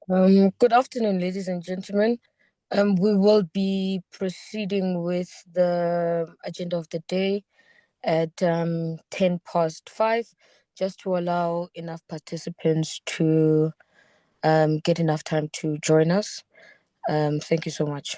Good afternoon, ladies and gentlemen. We will be proceeding with the agenda of the day at 10 past 5, just to allow enough participants to get enough time to join us. Thank you so much.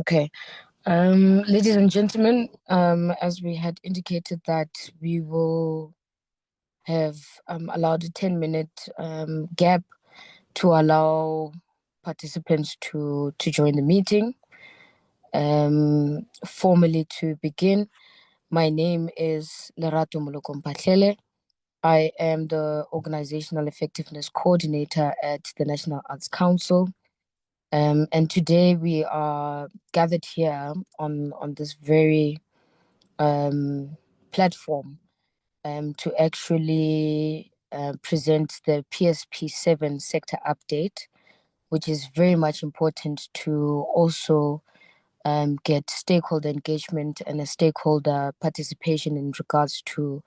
Okay. Ladies and gentlemen, as we had indicated that we will have allowed a 10-minute gap to allow participants to join the meeting. Formally to begin, my name is Lerato Molokompatlele. I am the Organizational Effectiveness Coordinator at the National Arts Council. And today we are gathered here on this very platform to actually present the PSP 7 sector update, which is very much important to also get stakeholder engagement and a stakeholder participation in regards to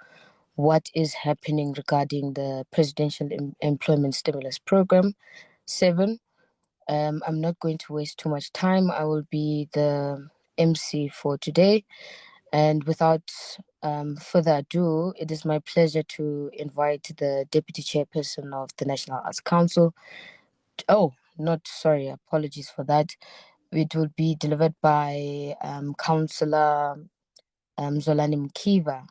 what is happening regarding the Presidential Employment Stimulus Program 7. I'm not going to waste too much time. I will be the MC for today. And without further ado, it is my pleasure to invite the Deputy Chairperson of the National Arts Council. Oh, not sorry, apologies for that. It will be delivered by Councillor Zolani Mkiva,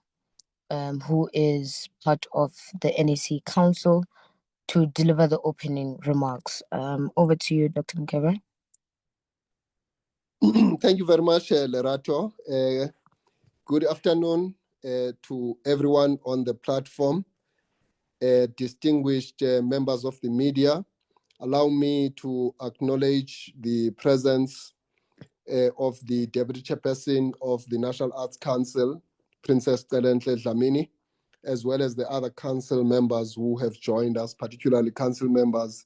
who is part of the NAC Council, to deliver the opening remarks. Over to you, Dr. Mkiva. Thank you very much, Lerato. Good afternoon to everyone on the platform, distinguished members of the media. Allow me to acknowledge the presence of the Deputy Chairperson of the National Arts Council, Princess Telentle Dlamini, as well as the other council members who have joined us, particularly council members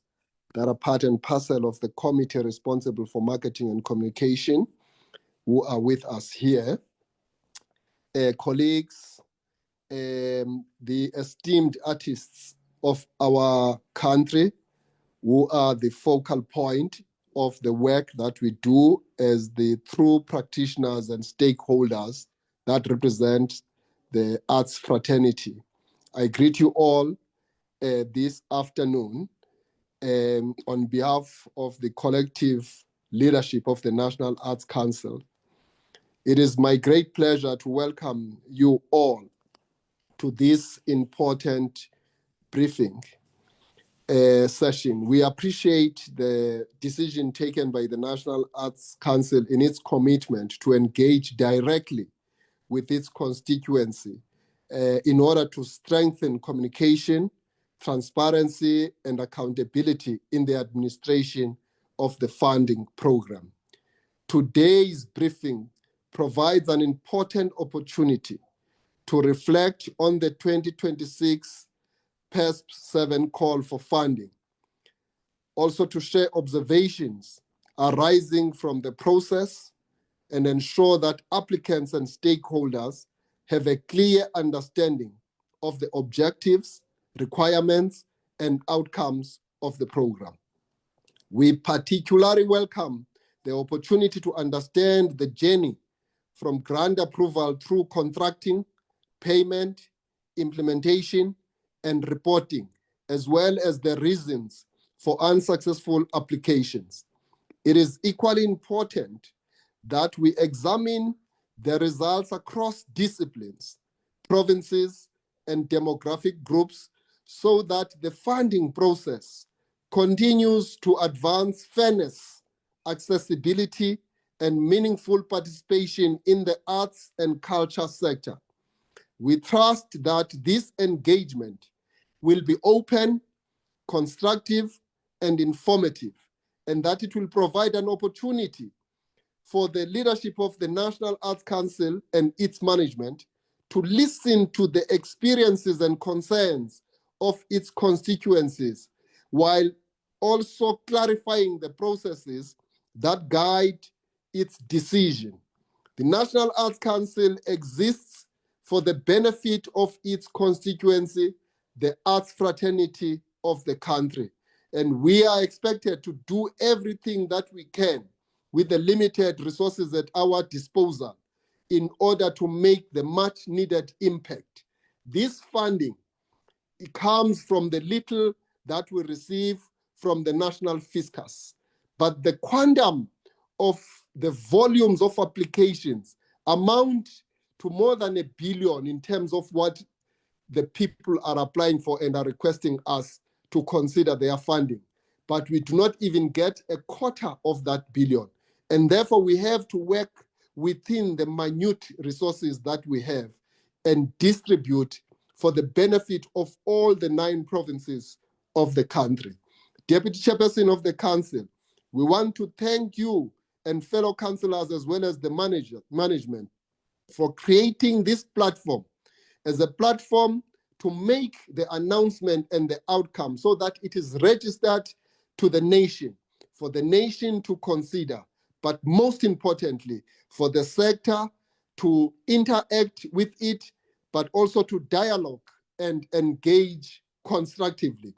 that are part and parcel of the committee responsible for marketing and communication, who are with us here. Colleagues, the esteemed artists of our country, who are the focal point of the work that we do as the true practitioners and stakeholders that represent the arts fraternity. I greet you all this afternoon on behalf of the collective leadership of the National Arts Council. It is my great pleasure to welcome you all to this important briefing session. We appreciate the decision taken by the National Arts Council in its commitment to engage directly with its constituency in order to strengthen communication, transparency, and accountability in the administration of the funding program. Today's briefing provides an important opportunity to reflect on the 2026 PESP 7 call for funding, also to share observations arising from the process and ensure that applicants and stakeholders have a clear understanding of the objectives, requirements, and outcomes of the program. We particularly welcome the opportunity to understand the journey from grant approval through contracting, payment, implementation, and reporting, as well as the reasons for unsuccessful applications. It is equally important that we examine the results across disciplines, provinces, and demographic groups so that the funding process continues to advance fairness, accessibility, and meaningful participation in the arts and culture sector. We trust that this engagement will be open, constructive, and informative, and that it will provide an opportunity for the leadership of the National Arts Council and its management to listen to the experiences and concerns of its constituencies, while also clarifying the processes that guide its decision. The National Arts Council exists for the benefit of its constituency, the arts fraternity of the country. And we are expected to do everything that we can with the limited resources at our disposal in order to make the much needed impact. This funding, it comes from the little that we receive from the national fiscus, but the quantum of the volumes of applications amount to more than 1 billion in terms of what the people are applying for and are requesting us to consider their funding. But we do not even get a quarter of that billion. And therefore, we have to work within the minute resources that we have and distribute for the benefit of all the 9 provinces of the country. Deputy Chairperson of the Council, we want to thank you and fellow councillors as well as the management for creating this platform as a platform to make the announcement and the outcome so that it is registered to the nation, for the nation to consider, but most importantly, for the sector to interact with it, but also to dialogue and engage constructively.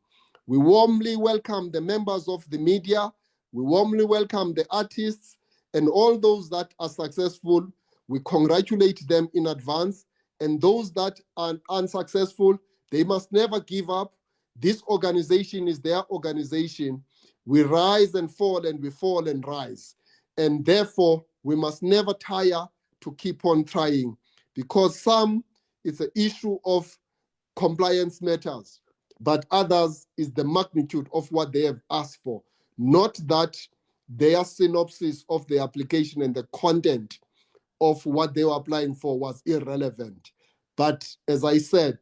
We warmly welcome the members of the media. We warmly welcome the artists and all those that are successful. We congratulate them in advance. And those that are unsuccessful, they must never give up. This organization is their organization. We rise and fall, and we fall and rise. And therefore, we must never tire to keep on trying, because some, it's an issue of compliance matters, but others is the magnitude of what they have asked for, not that their synopsis of the application and the content of what they were applying for was irrelevant. But as I said,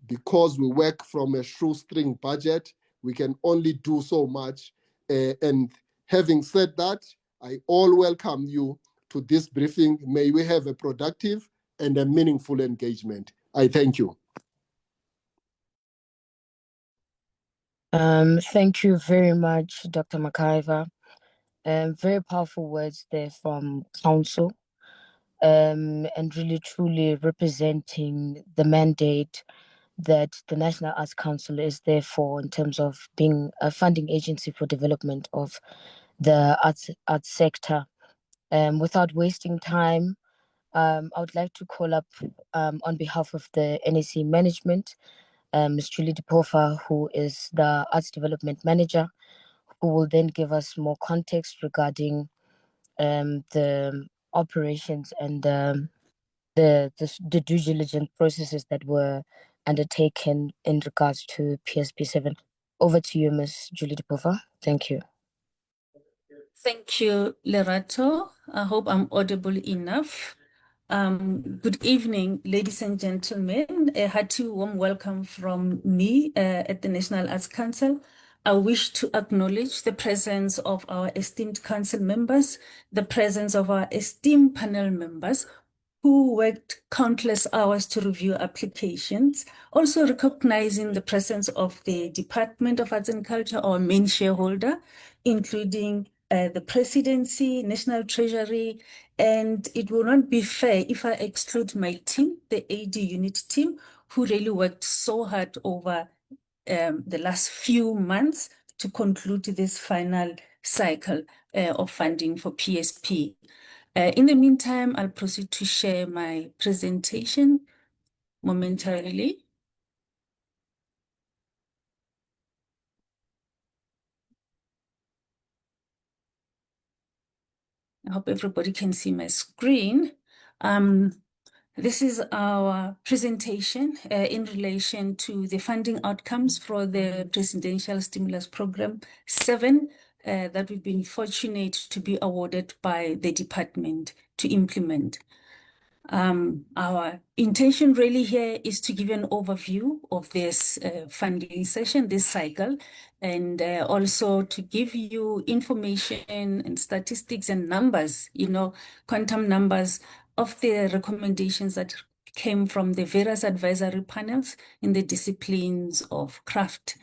because we work from a shoestring budget, we can only do so much. And having said that, I all welcome you to this briefing. May we have a productive and a meaningful engagement. I thank you. Thank you very much, Dr. Makaiva. Very powerful words there from Council, and really truly representing the mandate that the National Arts Council is there for in terms of being a funding agency for development of the arts sector. Without wasting time, I would like to call up on behalf of the NAC management, Ms. Julie Dipofa, who is the Arts Development Manager, who will then give us more context regarding the operations and the due diligence processes that were undertaken in regards to PSP 7. Over to you, Ms. Julie Dipofa. Thank you. Thank you, Lerato. I hope I'm audible enough. Good evening, ladies and gentlemen. A hearty warm welcome from me at the National Arts Council. I wish to acknowledge the presence of our esteemed council members, the presence of our esteemed panel members who worked countless hours to review applications, also recognizing the presence of the Department of Arts and Culture, our main shareholder, including the Presidency, National Treasury, and it will not be fair if I exclude my team, the AD unit team, who really worked so hard over the last few months to conclude this final cycle of funding for PSP. In the meantime, I'll proceed to share my presentation momentarily. I hope everybody can see my screen. This is our presentation in relation to the funding outcomes for the Presidential Stimulus Program 7 that we've been fortunate to be awarded by the department to implement. Our intention really here is to give you an overview of this funding session, this cycle, and also to give you information and statistics and numbers, quantum numbers of the recommendations that came from the various advisory panels in the disciplines of craft,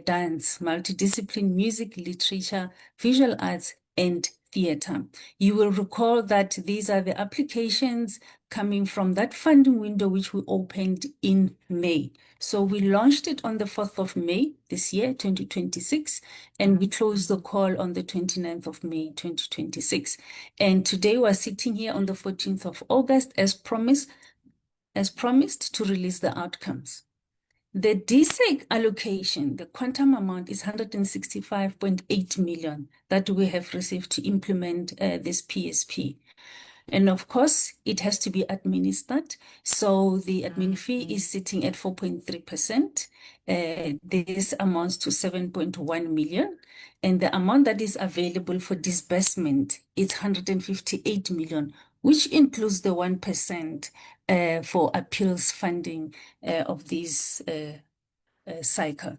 dance, multidiscipline, music, literature, visual arts, and theater. You will recall that these are the applications coming from that funding window which we opened in May. So we launched it on the 4th of May this year, 2026, and we closed the call on the 29th of May, 2026. And today we're sitting here on the 14th of August as promised to release the outcomes. The DSEC allocation, the quantum amount is 165.8 million that we have received to implement this PSP. And of course, it has to be administered. So the admin fee is sitting at 4.3%. This amounts to 7.1 million. And the amount that is available for disbursement is 158 million, which includes the 1% for appeals funding of this cycle.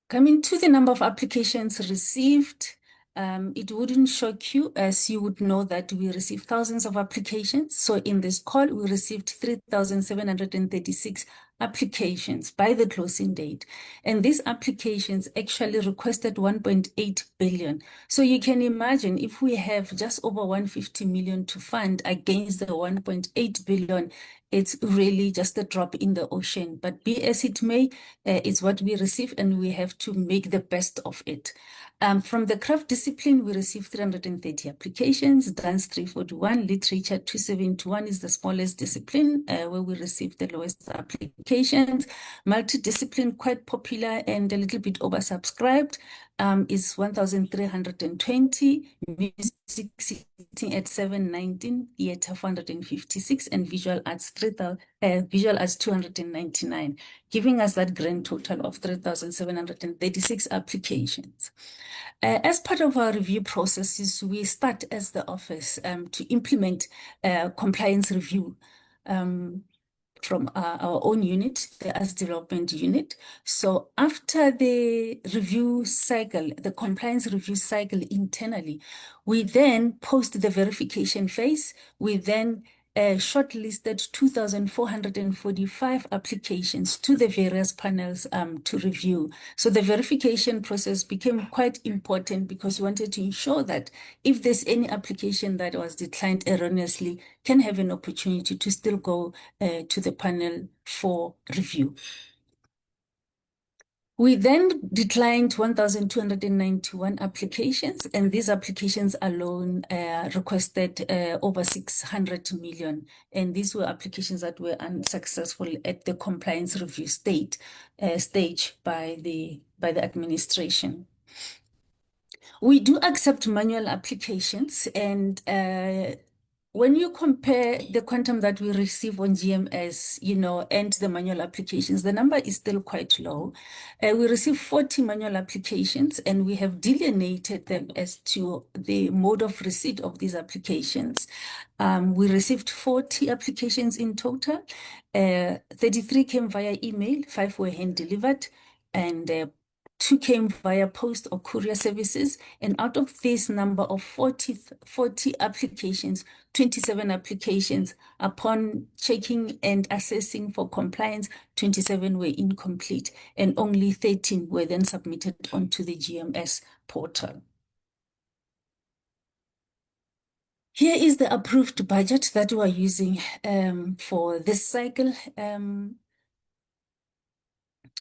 Coming to the number of applications received, it wouldn't shock you, as you would know that we received thousands of applications. So in this call, we received 3,736 applications by the closing date. And these applications actually requested 1.8 billion. So you can imagine if we have just over 150 million to fund against the 1.8 billion, it's really just a drop in the ocean. But be as it may, it's what we receive and we have to make the best of it. From the craft discipline, we received 330 applications, dance 341, literature 271 is the smallest discipline where we received the lowest applications. Multidiscipline, quite popular and a little bit oversubscribed, is 1,320, music sitting at 719, theater 456, and visual arts 299, giving us that grand total of 3,736 applications. As part of our review processes, we start as the office to implement compliance review from our own unit, the Arts Development Unit. So after the review cycle, the compliance review cycle internally, we then post the verification phase. We then shortlisted 2,445 applications to the various panels to review. So the verification process became quite important because we wanted to ensure that if there's any application that was declined erroneously, can have an opportunity to still go to the panel for review. We then declined 1,291 applications, and these applications alone requested over 600 million. And these were applications that were unsuccessful at the compliance review stage by the administration. We do accept manual applications, and when you compare the quantum that we receive on GMS, and the manual applications, the number is still quite low. We receive 40 manual applications, and we have delineated them as to the mode of receipt of these applications. We received 40 applications in total. 33 came via email, 5 were hand delivered, and 2 came via post or courier services. And out of this number of 40 applications, 27 applications, upon checking and assessing for compliance, 27 were incomplete, and only 13 were then submitted onto the GMS portal. Here is the approved budget that we are using for this cycle.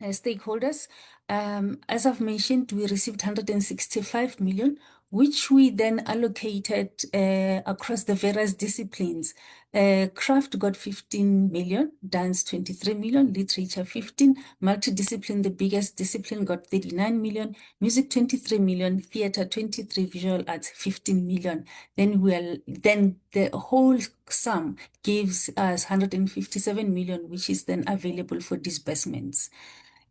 Stakeholders, as I've mentioned, we received 165 million, which we then allocated across the various disciplines. Craft got 15 million, dance 23 million, literature 15, multidiscipline, the biggest discipline, got 39 million, music 23 million, theater 23, visual arts 15 million. Then the whole sum gives us 157 million, which is then available for disbursements.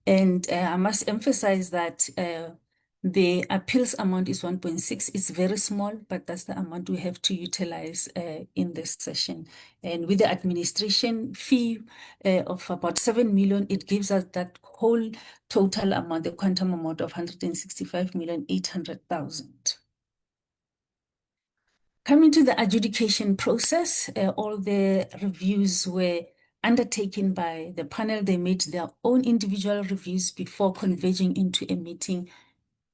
And I must emphasize that the appeals amount is 1.6. It's very small, but that's the amount we have to utilize in this session. And with the administration fee of about 7 million, it gives us that whole total amount, the quantum amount of 165,800,000. Coming to the adjudication process, all the reviews were undertaken by the panel. They made their own individual reviews before converging into a meeting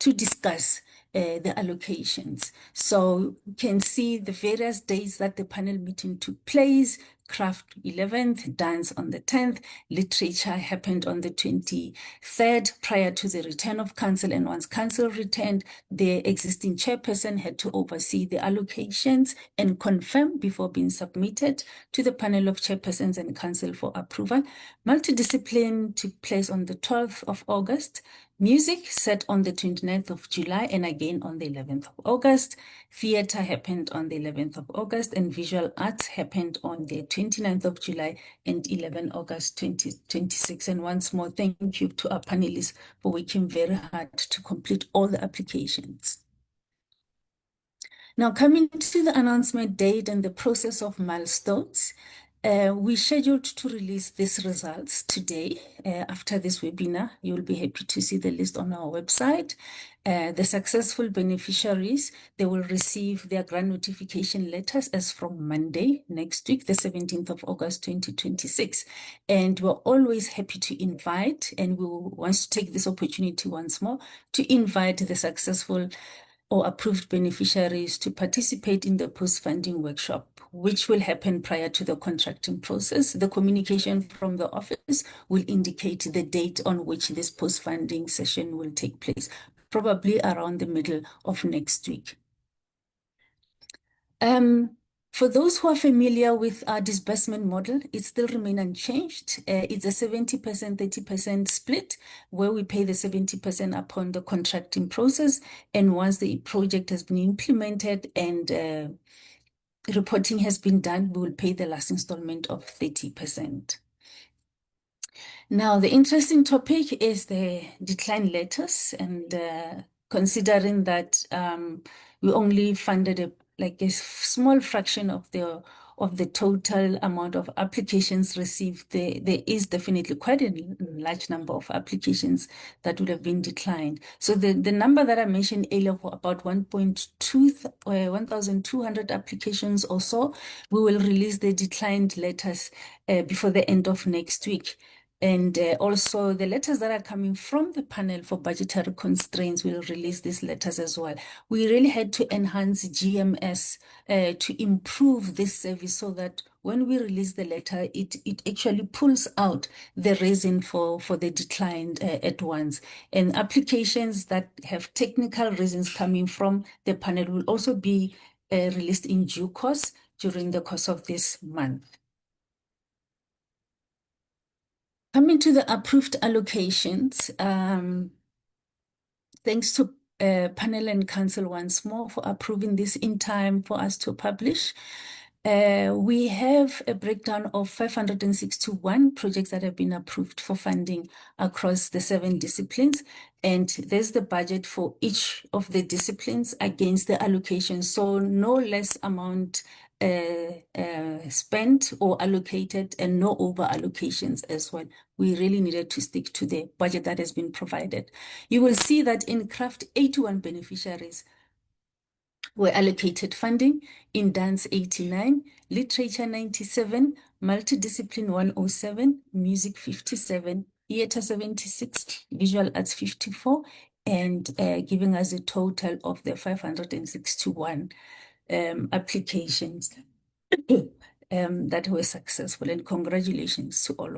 to discuss the allocations. So you can see the various days that the panel meeting took place. Craft 11th, dance on the 10th, literature happened on the 23rd prior to the return of council. And once council returned, the existing chairperson had to oversee the allocations and confirm before being submitted to the panel of chairpersons and council for approval. Multidiscipline took place on the 12th of August. Music set on the 29th of July and again on the 11th of August. Theatre happened on the 11th of August and visual arts happened on the 29th of July and 11 August 2026. And once more, thank you to our panelists for working very hard to complete all the applications. Now, coming to the announcement date and the process of milestones, we scheduled to release these results today. After this webinar, you'll be happy to see the list on our website. The successful beneficiaries, they will receive their grant notification letters as from Monday next week, the 17th of August, 2026. And we're always happy to invite, and we want to take this opportunity once more to invite the successful or approved beneficiaries to participate in the post-funding workshop, which will happen prior to the contracting process. The communication from the office will indicate the date on which this post-funding session will take place, probably around the middle of next week. For those who are familiar with our disbursement model, it still remains unchanged. It's a 70%, 30% split, where we pay the 70% upon the contracting process. And once the project has been implemented and reporting has been done, we will pay the last installment of 30%. Now, the interesting topic is the decline letters, and considering that we only funded a small fraction of the total amount of applications received, there is definitely quite a large number of applications that would have been declined. So the number that I mentioned earlier, for about 1,200 applications or so, we will release the declined letters before the end of next week. And also the letters that are coming from the panel for budgetary constraints will release these letters as well. We really had to enhance GMS to improve this service so that when we release the letter, it actually pulls out the reason for the decline at once. And applications that have technical reasons coming from the panel will also be released in due course during the course of this month. Coming to the approved allocations, thanks to panel and council once more for approving this in time for us to publish. We have a breakdown of 561 projects that have been approved for funding across the 7 disciplines. And there's the budget for each of the disciplines against the allocation. So no less amount spent or allocated and no over allocations as well. We really needed to stick to the budget that has been provided. You will see that in craft, 81 beneficiaries were allocated funding, in dance 89, literature 97, multidiscipline 107, music 57, theatre 76, visual arts 54, and giving us a total of the 561 applications that were successful. And congratulations to all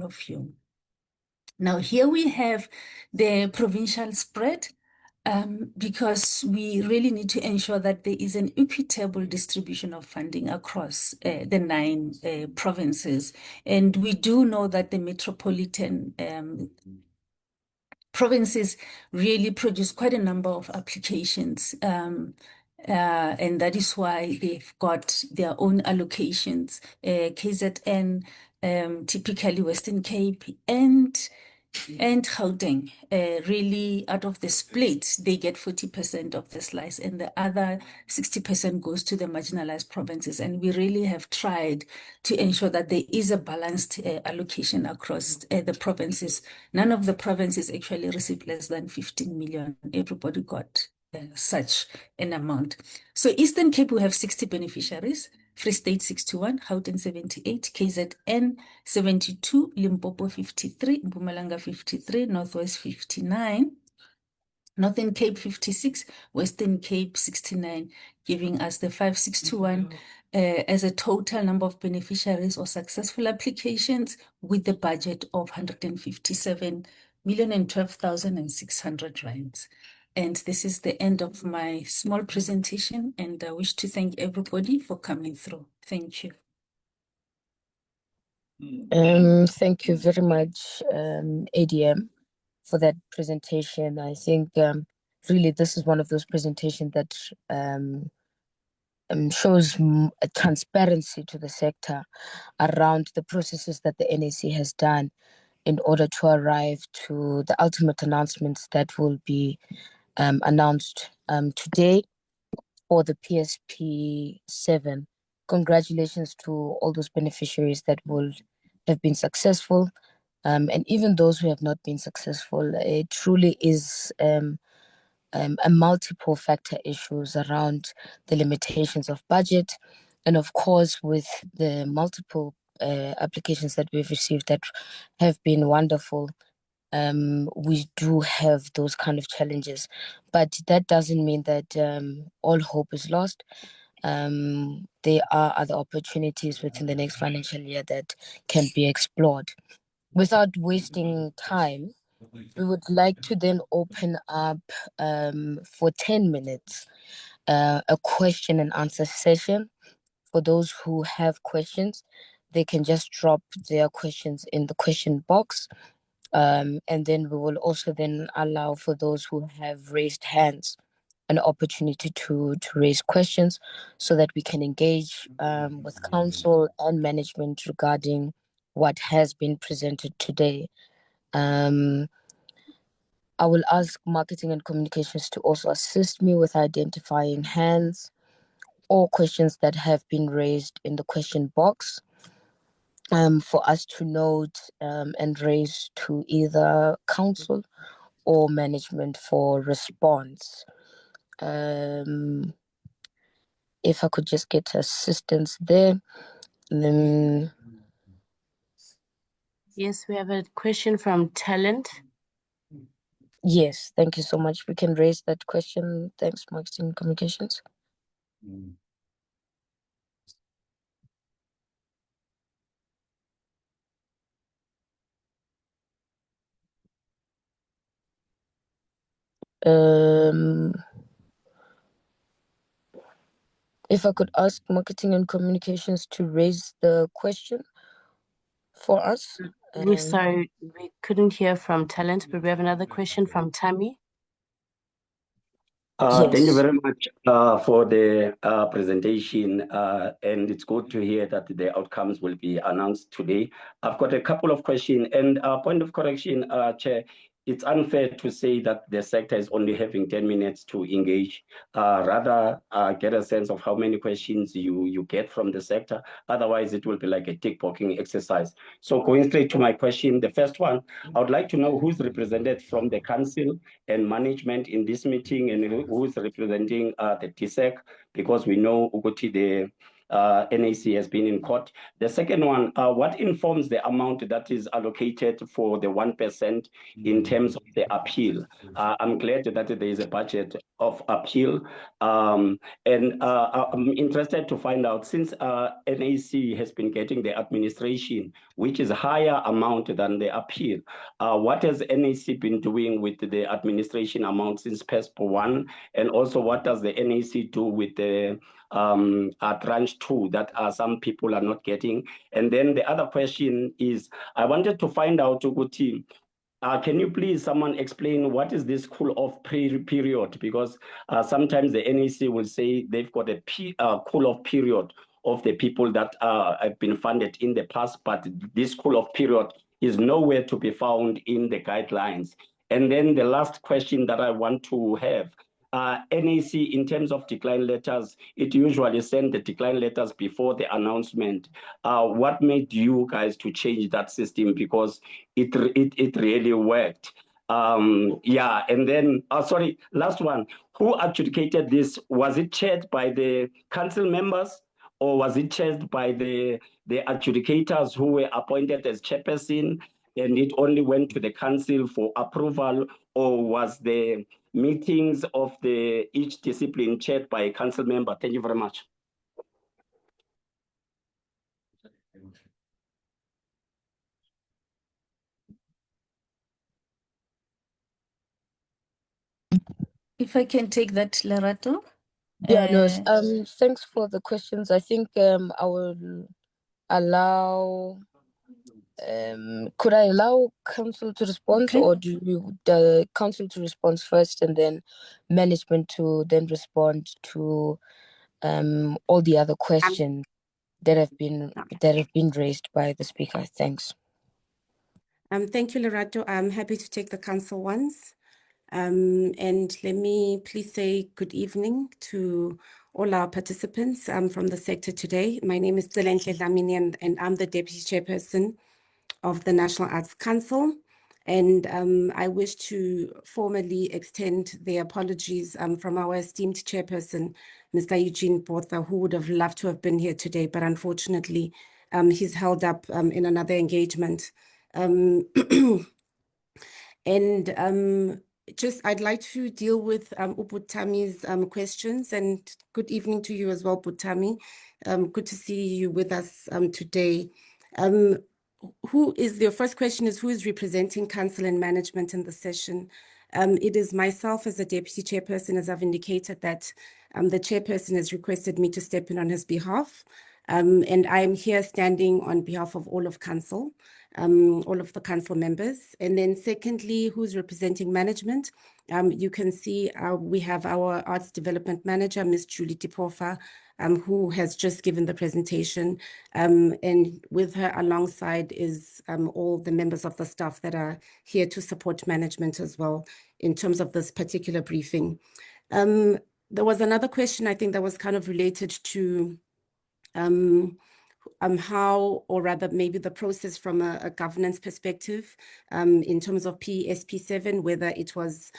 of you. Now here we have the provincial spread. Because we really need to ensure that there is an equitable distribution of funding across the 9 provinces. And we do know that the metropolitan provinces really produce quite a number of applications. And that is why they've got their own allocations. KZN, typically Western Cape, and Gauteng, really out of the split, they get 40% of the slice, and the other 60% goes to the marginalized provinces. And we really have tried to ensure that there is a balanced allocation across the provinces. None of the provinces actually received less than 15 million. Everybody got such an amount. So Eastern Cape, we have 60 beneficiaries. Free State 61, Gauteng 78, KZN 72, Limpopo 53, Mpumalanga 53, Northwest 59, Northern Cape 56, Western Cape 69, giving us the 561 as a total number of beneficiaries or successful applications with the budget of 157,012,600 rands. And this is the end of my small presentation, and I wish to thank everybody for coming through. Thank you. Thank you very much, ADM, for that presentation. I think really this is one of those presentations that shows a transparency to the sector around the processes that the NAC has done in order to arrive to the ultimate announcements that will be announced today for the PSP 7. Congratulations to all those beneficiaries that will have been successful. And even those who have not been successful, it truly is a multiple factor issues around the limitations of budget. And of course, with the multiple applications that we've received that have been wonderful, we do have those kind of challenges. But that doesn't mean that all hope is lost. There are other opportunities within the next financial year that can be explored. Without wasting time, we would like to then open up for 10 minutes a question and answer session. For those who have questions, they can just drop their questions in the question box. And then we will also then allow for those who have raised hands an opportunity to raise questions so that we can engage with council and management regarding what has been presented today. I will ask marketing and communications to also assist me with identifying hands or questions that have been raised in the question box for us to note and raise to either council or management for response. If I could just get assistance there, then Yes, we have a question from Talent. yes, thank you so much. We can raise that question. Thanks, marketing and communications. If I could ask marketing and communications to raise the question for us. We're sorry, we couldn't hear from Talent, but we have another question from Tammy. Yes. Thank you very much for the presentation, and it's good to hear that the outcomes will be announced today. I've got a couple of questions, and point of correction, Chair, it's unfair to say that the sector is only having 10 minutes to engage. Rather, get a sense of how many questions you get from the sector. Otherwise, it will be like a tick-boxing exercise. So going straight to my question, the first one, I would like to know who's represented from the council and management in this meeting, and who's representing the TSEC, because we know Uguti, the NAC has been in court. The second one, what informs the amount that is allocated for the 1% in terms of the appeal? I'm glad that there is a budget of appeal. And I'm interested to find out, since NAC has been getting the administration, which is a higher amount than the appeal, what has NAC been doing with the administration amount since PESP 1? And also, what does the NAC do with the tranche 2 that some people are not getting? And then the other question is, I wanted to find out, Uguti, can you please someone explain what is this cool-off period? Because sometimes the NAC will say they've got a cool-off period of the people that have been funded in the past, but this cool-off period is nowhere to be found in the guidelines. And then the last question that I want to have, NAC, in terms of decline letters, it usually send the decline letters before the announcement. What made you guys to change that system? Because it really worked. Yeah, and then, sorry, last one. Who adjudicated this? Was it chaired by the council members, or was it chaired by the adjudicators who were appointed as chairperson? and it only went to the council for approval, or was the meetings of each discipline chaired by a council member? Thank you very much. If I can take that, Lerato. Yeah, no, thanks for the questions. I think I will allow could I allow council to respond, Okay. or do you the council to respond first and then management to then respond to all the other questions that have been raised by the speaker? Thanks. Thank you, Lerato. I'm happy to take the council ones. And let me please say good evening to all our participants from the sector today. My name is Zelenhle Dlamini, and I'm the Deputy Chairperson of the National Arts Council. And I wish to formally extend the apologies from our esteemed chairperson, Mr. Eugene Botha, who would have loved to have been here today, but unfortunately, he's held up in another engagement. And I'd like to deal with Ubutami's questions, and good evening to you as well, Butami. Good to see you with us today. Your first question is, who is representing council and management in the session? It is myself as a deputy chairperson, as I've indicated that the chairperson has requested me to step in on his behalf. And I'm here standing on behalf of all of council, all of the council members. And then secondly, who's representing management? You can see we have our arts development manager, Ms. Julie Tipofa, who has just given the presentation. And with her alongside is all the members of the staff that are here to support management as well in terms of this particular briefing. There was another question, I think, that was kind of related to how, or rather maybe the process from a governance perspective in terms of PESP 7, whether it was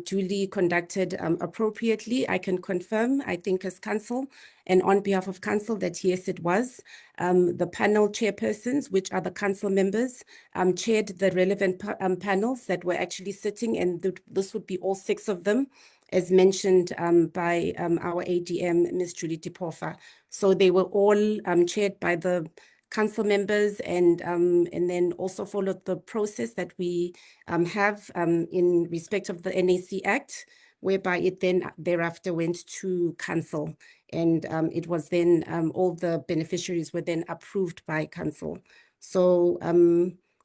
duly conducted appropriately. I can confirm, I think as council and on behalf of council, that yes, it was. The panel chairpersons, which are the council members, chaired the relevant panels that were actually sitting, and this would be all 6 of them, as mentioned by our ADM, Ms. Julie Tipofa. So they were all chaired by the council members, and then also followed the process that we have in respect of the NAC Act, whereby it then thereafter went to council, and it was then all the beneficiaries were then approved by council. So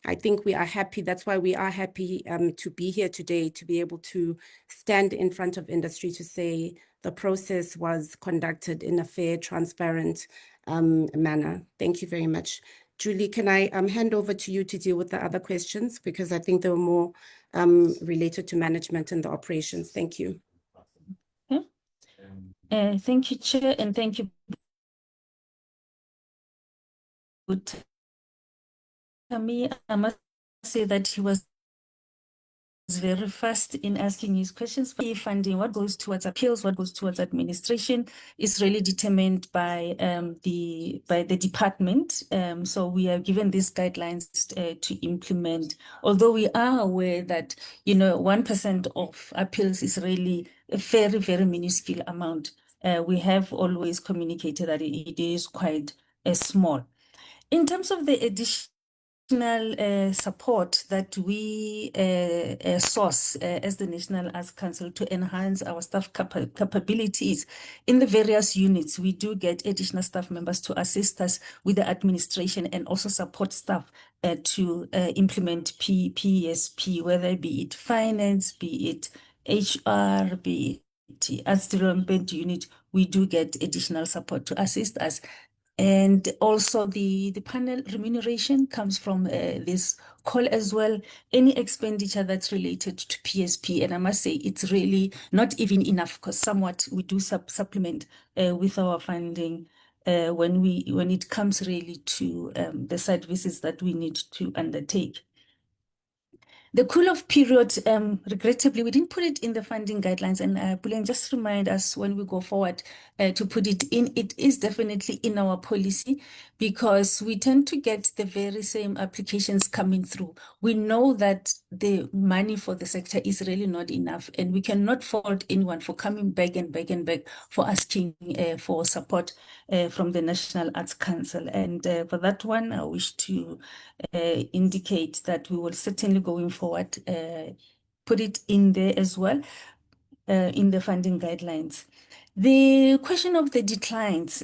I think we are happy. That's why we are happy to be here today, to be able to stand in front of industry to say the process was conducted in a fair, transparent manner. Thank you very much. Julie, can I hand over to you to deal with the other questions? Because I think they were more related to management and the operations. Thank you. Thank you, Chair, and thank you. I must say that he was very fast in asking his questions. Funding, what goes towards appeals, what goes towards administration, is really determined by the department. So we are given these guidelines to implement. Although we are aware that 1% of appeals is really a very, very minuscule amount. We have always communicated that it is quite small. In terms of the additional support that we source as the National Arts Council to enhance our staff capabilities in the various units, we do get additional staff members to assist us with the administration and also support staff to implement PESP, whether be it finance, be it HR, be it arts development unit. We do get additional support to assist us. And also the panel remuneration comes from this call as well. Any expenditure that's related to PSP, and I must say it's really not even enough, because somewhat we do supplement with our funding when it comes really to the site visits that we need to undertake. The cool-off period, regrettably, we didn't put it in the funding guidelines. And Pulen, just remind us when we go forward to put it in. It is definitely in our policy because we tend to get the very same applications coming through. We know that the money for the sector is really not enough, and we cannot fault anyone for coming back and back and back for asking for support from the National Arts Council. And for that one, I wish to indicate that we will certainly going forward put it in there as well in the funding guidelines. The question of the declines,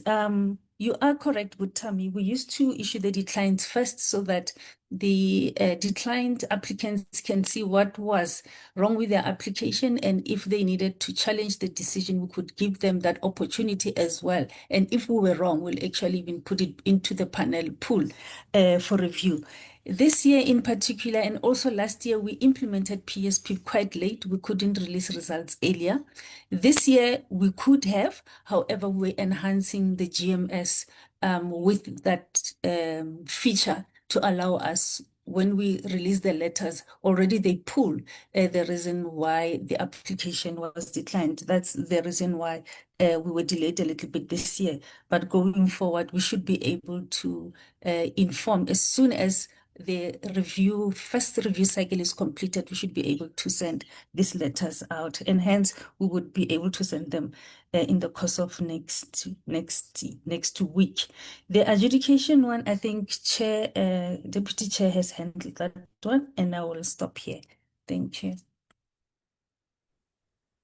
you are correct, Butami. We used to issue the declines first so that the declined applicants can see what was wrong with their application, and if they needed to challenge the decision, we could give them that opportunity as well. And if we were wrong, we'll actually even put it into the panel pool for review. This year in particular, and also last year, we implemented PSP quite late. We couldn't release results earlier. This year, we could have, however, we're enhancing the GMS with that feature to allow us, when we release the letters, already they pull the reason why the application was declined. That's the reason why we were delayed a little bit this year. But going forward, we should be able to inform as soon as the first review cycle is completed, we should be able to send these letters out, and hence we would be able to send them in the course of next week. The adjudication one, I think Deputy Chair has handled that one, and I will stop here. Thank you.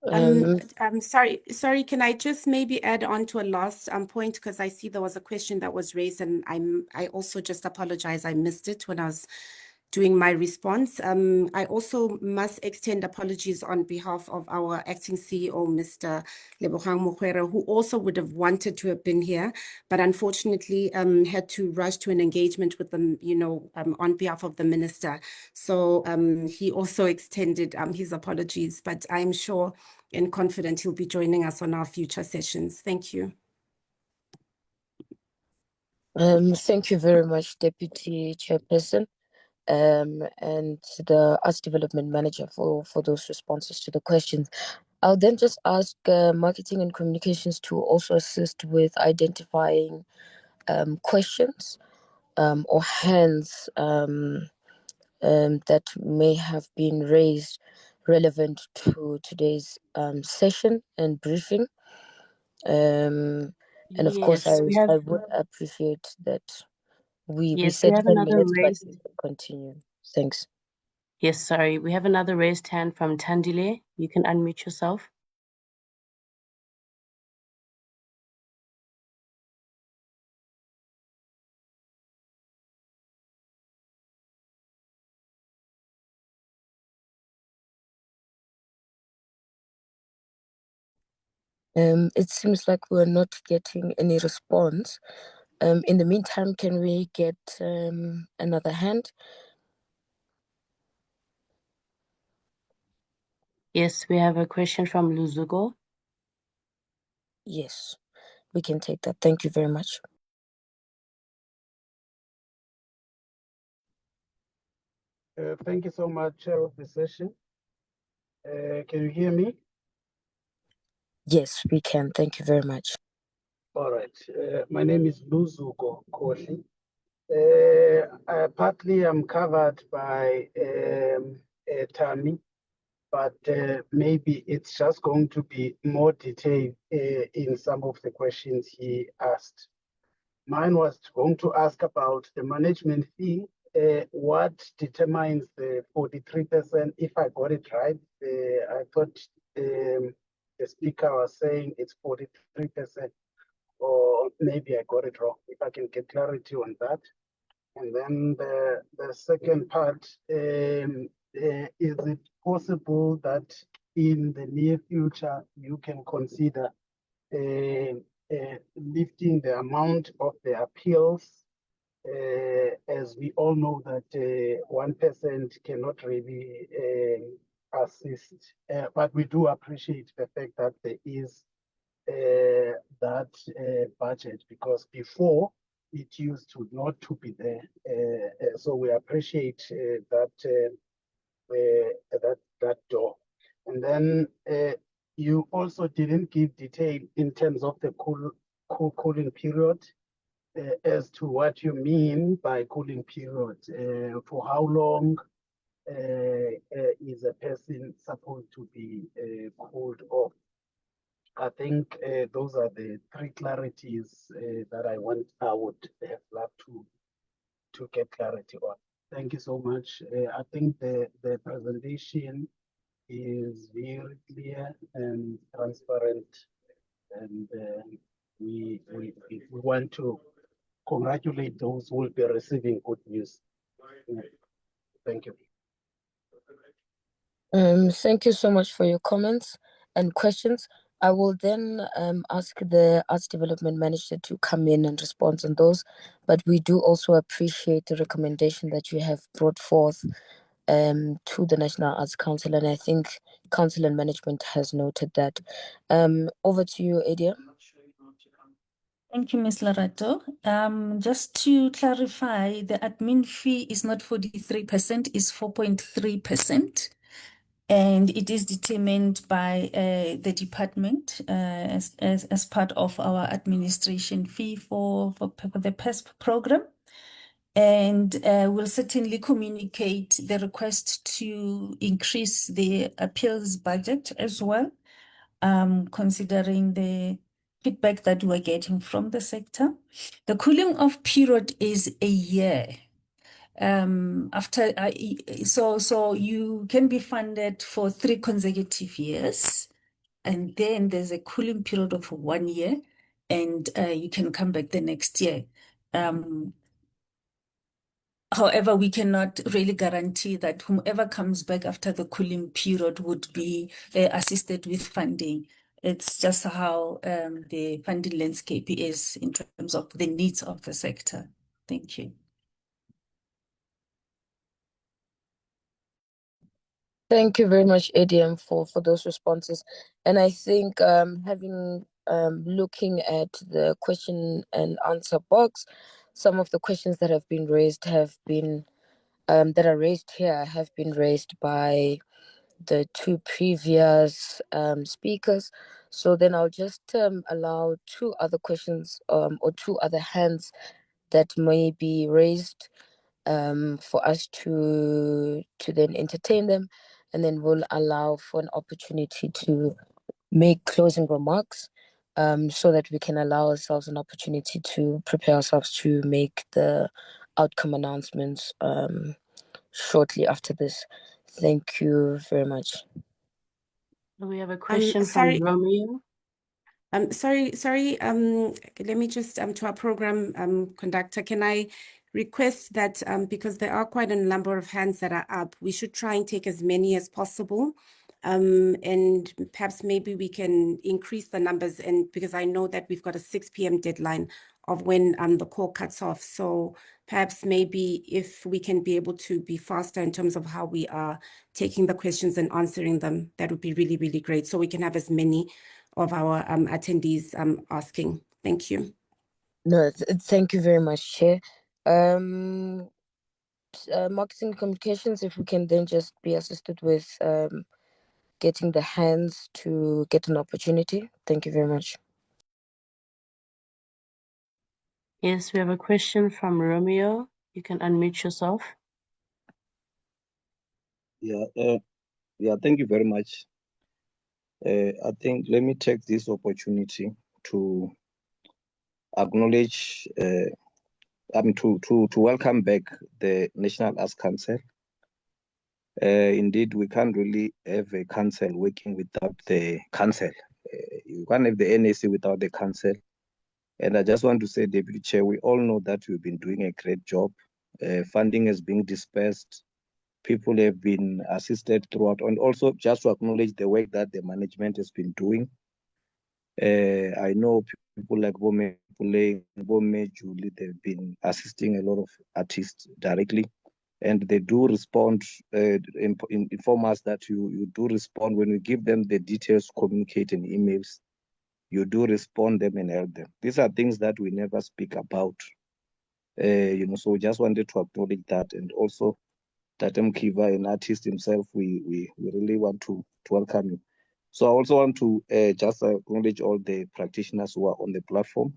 I'm sorry, can I just maybe add on to a last point, because I see there was a question that was raised, and I also just apologize, I missed it when I was doing my response. I also must extend apologies on behalf of our acting CEO, Mr. Lebogang Mokoena, who also would have wanted to have been here, but unfortunately had to rush to an engagement with them, on behalf of the minister. So he also extended his apologies, but I'm sure and confident he'll be joining us on our future sessions. Thank you. Thank you very much, Deputy Chairperson, and the Arts Development Manager for those responses to the questions. I'll then just ask Marketing and Communications to also assist with identifying questions or hands that may have been raised relevant to today's session and briefing. And of course, I would appreciate that we said 10 minutes, but we can continue. Thanks. Yes, sorry. We have another raised hand from Tandile. You can unmute yourself. It seems like we're not getting any response. In the meantime, can we get another hand? Yes, we have a question from Luzugo. Yes, we can take that. Thank you very much. Thank you so much, Chair of the session. Can you hear me? Yes, we can. Thank you very much. All right. My name is Luzugo Koshi. Partly I'm covered by Tami, but maybe it's just going to be more detailed in some of the questions he asked. Mine was going to ask about the management fee. What determines the 43%? If I got it right, I thought the speaker was saying it's 43%, or maybe I got it wrong. If I can get clarity on that. And then the second part, is it possible that in the near future you can consider lifting the amount of the appeals, as we all know that 1% cannot really assist, but we do appreciate the fact that there is that budget, because before it used to not to be there. So we appreciate that that door. And then you also didn't give detail in terms of the cooling period as to what you mean by cooling period. For how long is a person supposed to be cooled off? I think those are the three clarities that I would have loved to get clarity on. Thank you so much. I think the presentation is very clear and transparent, and we want to congratulate those who will be receiving good news. Thank you. Thank you so much for your comments and questions. I will then ask the Arts Development Manager to come in and respond on those. But we do also appreciate the recommendation that you have brought forth to the National Arts Council, and I think Council and Management has noted that. Over to you, Adia. Thank you, Ms. Larato. Just to clarify, the admin fee is not 43%, it's 4.3%. And it is determined by the department as part of our administration fee for the PESP program. And we'll certainly communicate the request to increase the appeals budget as well, considering the feedback that we're getting from the sector. The cooling off period is a year. So you can be funded for 3 consecutive years, and then there's a cooling period of 1 year, and you can come back the next year. However, we cannot really guarantee that whomever comes back after the cooling period would be assisted with funding. It's just how the funding landscape is in terms of the needs of the sector. Thank you. Thank you very much, ADM, for those responses. And I think looking at the question and answer box, some of the questions that have been raised have been that are raised here have been raised by the 2 previous speakers. So then I'll just allow 2 other questions or 2 other hands that may be raised for us to then entertain them, and then we'll allow for an opportunity to make closing remarks so that we can allow ourselves an opportunity to prepare ourselves to make the outcome announcements shortly after this. Thank you very much. We have a question from Sorry. Romeo. Sorry. Let me just to our program conductor, can I request that because there are quite a number of hands that are up, we should try and take as many as possible. And perhaps maybe we can increase the numbers, and because I know that we've got a 6 p.m. deadline of when the call cuts off. So perhaps maybe if we can be able to be faster in terms of how we are taking the questions and answering them, that would be really, really great. So we can have as many of our attendees asking. Thank you. No, thank you very much, Chair. Marketing communications, if we can then just be assisted with getting the hands to get an opportunity. Thank you very much. Yes, we have a question from Romeo. You can unmute yourself. Yeah, thank you very much. I think let me take this opportunity to acknowledge, to welcome back the National Arts Council. Indeed, we can't really have a council working without the council. You can't have the NAC without the council. And I just want to say, Deputy Chair, we all know that we've been doing a great job. Funding is being dispersed. People have been assisted throughout, and also just to acknowledge the work that the management has been doing. I know people like Bome, Julie, they've been assisting a lot of artists directly, and they do respond, inform us that you do respond when we give them the details, communicate in emails. You do respond them and help them. These are things that we never speak about. So we just wanted to acknowledge that, and also Tatem Kiva, an artist himself, we really want to welcome you. So I also want to just acknowledge all the practitioners who are on the platform.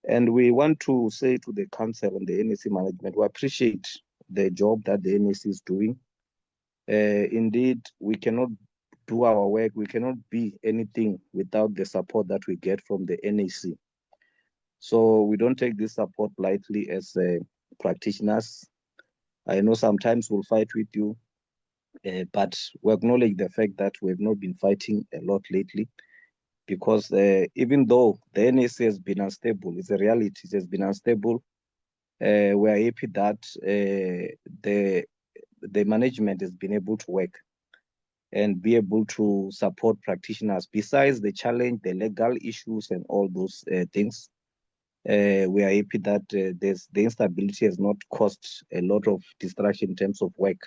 And we want to say to the council and the NAC management, we appreciate the job that the NAC is doing. Indeed, we cannot do our work, we cannot be anything without the support that we get from the NAC. So we don't take this support lightly as practitioners. I know sometimes we'll fight with you, but we acknowledge the fact that we've not been fighting a lot lately, because even though the NAC has been unstable, it's a reality, it has been unstable. We are happy that the management has been able to work and be able to support practitioners. Besides the challenge, the legal issues and all those things, we are happy that the instability has not caused a lot of distraction in terms of work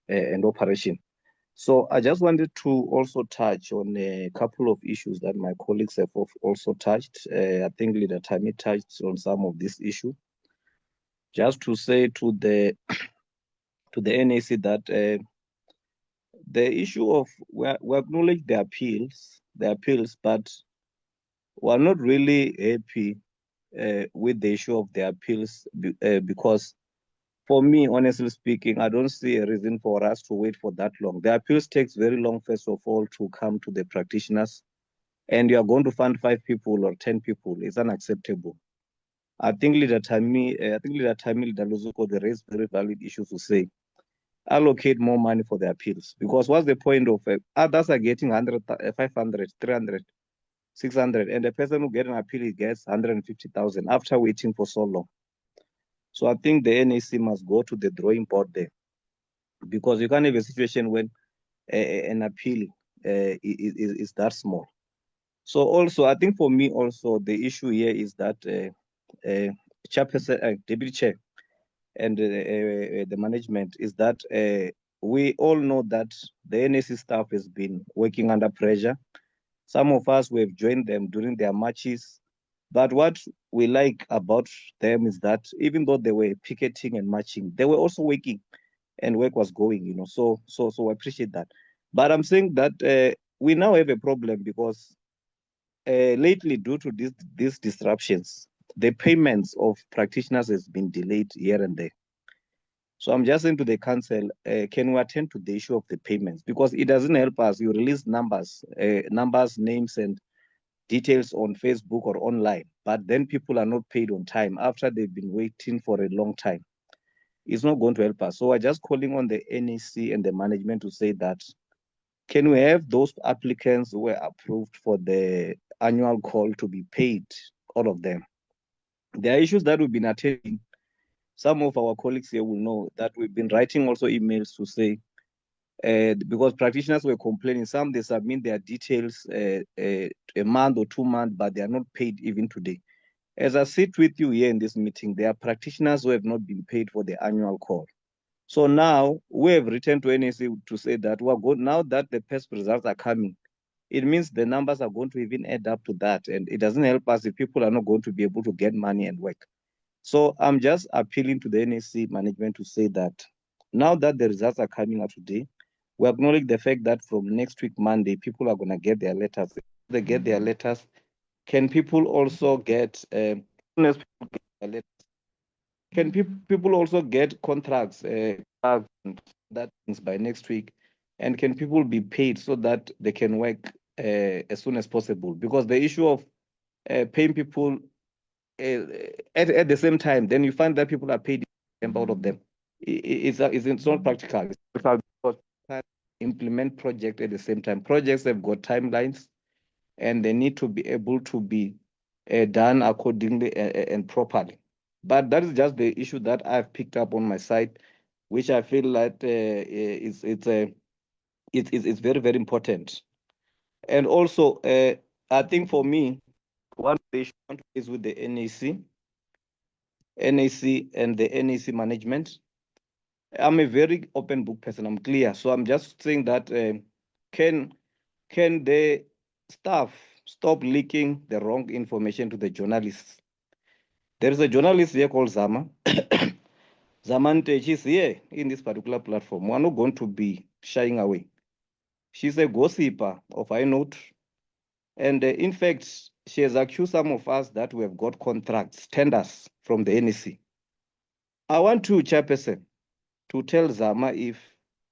and operation. So I just wanted to also touch on a couple of issues that my colleagues have also touched. I think Leader Tammy touched on some of this issue. Just to say to the NAC that the issue of we acknowledge the appeals, but we're not really happy with the issue of the appeals because, for me, honestly speaking, I don't see a reason for us to wait for that long. The appeals takes very long, first of all, to come to the practitioners, and you are going to fund 5 people or 10 people. It's unacceptable. I think Leader Luzuko, they raised very valid issues to say, allocate more money for the appeals, because what's the point of others are getting 100, 500, 300, 600, and the person who gets an appeal gets 150,000 after waiting for so long. So I think the NAC must go to the drawing board there, because you can't have a situation when an appeal is that small. So also, I think for me also, the issue here is that Chairperson, Deputy Chair, and the management is that we all know that the NAC staff has been working under pressure. Some of us, we have joined them during their marches. But what we like about them is that even though they were picketing and marching, they were also working and work was going, So I appreciate that. But I'm saying that we now have a problem because lately, due to these disruptions, the payments of practitioners has been delayed here and there. So I'm just saying to the council, can we attend to the issue of the payments? Because it doesn't help us. You release numbers, names, and details on Facebook or online, but then people are not paid on time after they've been waiting for a long time. It's not going to help us. So I'm just calling on the NAC and the management to say that, can we have those applicants who were approved for the annual call to be paid, all of them? There are issues that we've been attending. Some of our colleagues here will know that we've been writing also emails to say, because practitioners were complaining, some they submit their details a month or 2 months, but they are not paid even today. As I sit with you here in this meeting, there are practitioners who have not been paid for the annual call. So now we have written to NAC to say that we're going, now that the PESP results are coming, it means the numbers are going to even add up to that. And it doesn't help us if people are not going to be able to get money and work. So I'm just appealing to the NAC management to say that now that the results are coming out today, we acknowledge the fact that from next week, Monday, people are going to get their letters. If they get their letters, can people also get, can people also get contracts and that things by next week? And can people be paid so that they can work as soon as possible? Because the issue of paying people at the same time, then you find that people are paid out of them. It's not practical. It's implement project at the same time. Projects have got timelines, and they need to be able to be done accordingly and properly. But that is just the issue that I've picked up on my side, which I feel that it's very, very important. And also, I think for me, one issue is with the NAC and the NAC management. I'm a very open book person. I'm clear. So I'm just saying that can the staff stop leaking the wrong information to the journalists? There is a journalist here called Zama. Zamante, she's here in this particular platform. We're not going to be shying away. She's a gossiper of high note. And in fact, she has accused some of us that we have got contracts, tenders from the NAC. I want to, Chairperson, to tell Zama if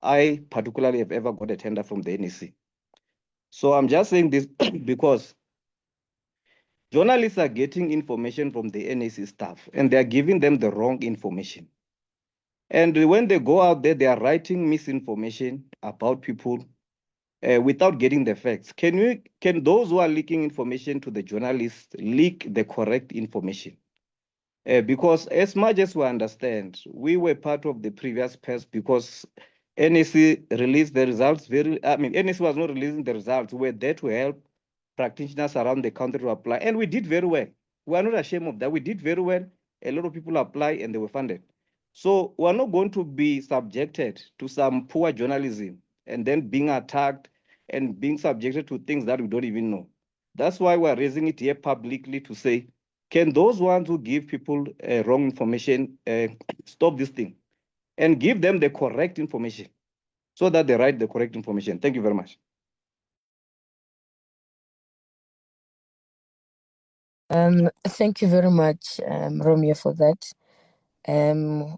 I particularly have ever got a tender from the NAC. So I'm just saying this because journalists are getting information from the NAC staff and they are giving them the wrong information. And when they go out there, they are writing misinformation about people without getting the facts. Can those who are leaking information to the journalists leak the correct information? Because as much as we understand, we were part of the previous PESP because NAC released the results NAC was not releasing the results. We were there to help practitioners around the country to apply. And we did very well. We are not ashamed of that. We did very well. A lot of people applied and they were funded. So we're not going to be subjected to some poor journalism and then being attacked and being subjected to things that we don't even know. That's why we're raising it here publicly to say, can those ones who give people wrong information stop this thing and give them the correct information so that they write the correct information? Thank you very much. Thank you very much, Romeo, for that.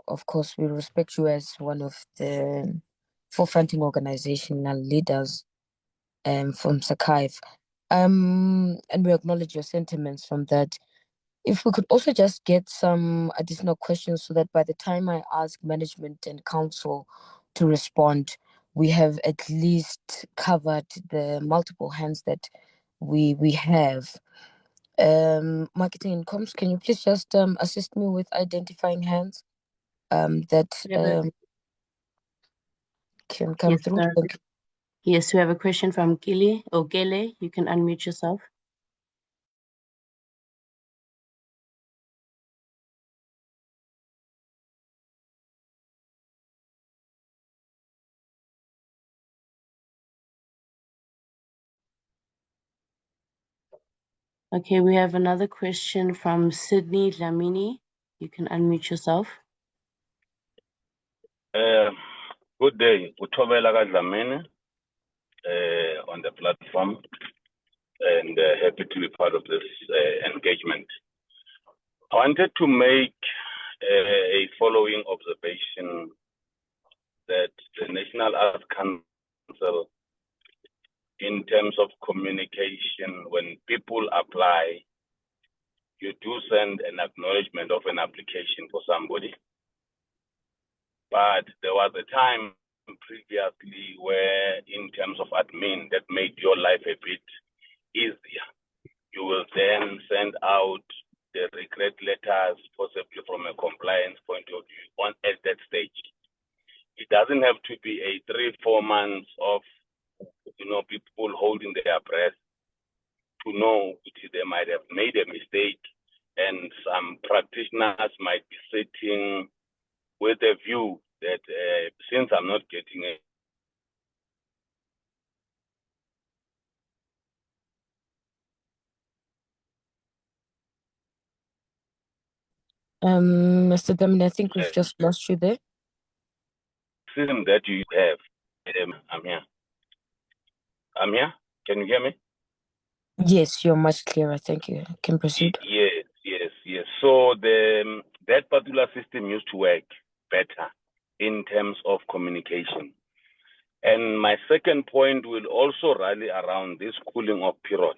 Of course, we respect you as one of the forefronting organizational leaders from Sakaiv. And we acknowledge your sentiments from that. If we could also just get some additional questions so that by the time I ask management and council to respond, we have at least covered the multiple hands that we have. Marketing and comms, can you please just assist me with identifying hands that can come through? Thank you. Yes, we have a question from Gile. You can unmute yourself. Okay, we have another question from Sydney Dlamini. You can unmute yourself. Good day, Utobela Dlamini on the platform, and happy to be part of this engagement. I wanted to make a following observation that the National Arts Council, in terms of communication, when people apply, you do send an acknowledgement of an application for somebody. But there was a time previously where, in terms of admin, that made your life a bit easier. You will then send out the regret letters, possibly from a compliance point of view, at that stage. It doesn't have to be a 3-4 months of, people holding their breath to know that they might have made a mistake, and some practitioners might be sitting with a view that since I'm not getting it, Mr. Damin, I think we've just lost you there. system that you have. I'm here. I'm here. Can you hear me? Yes, you're much clearer. Thank you. Can proceed. Yes. So that particular system used to work better in terms of communication. And my second point will also rally around this cooling off period.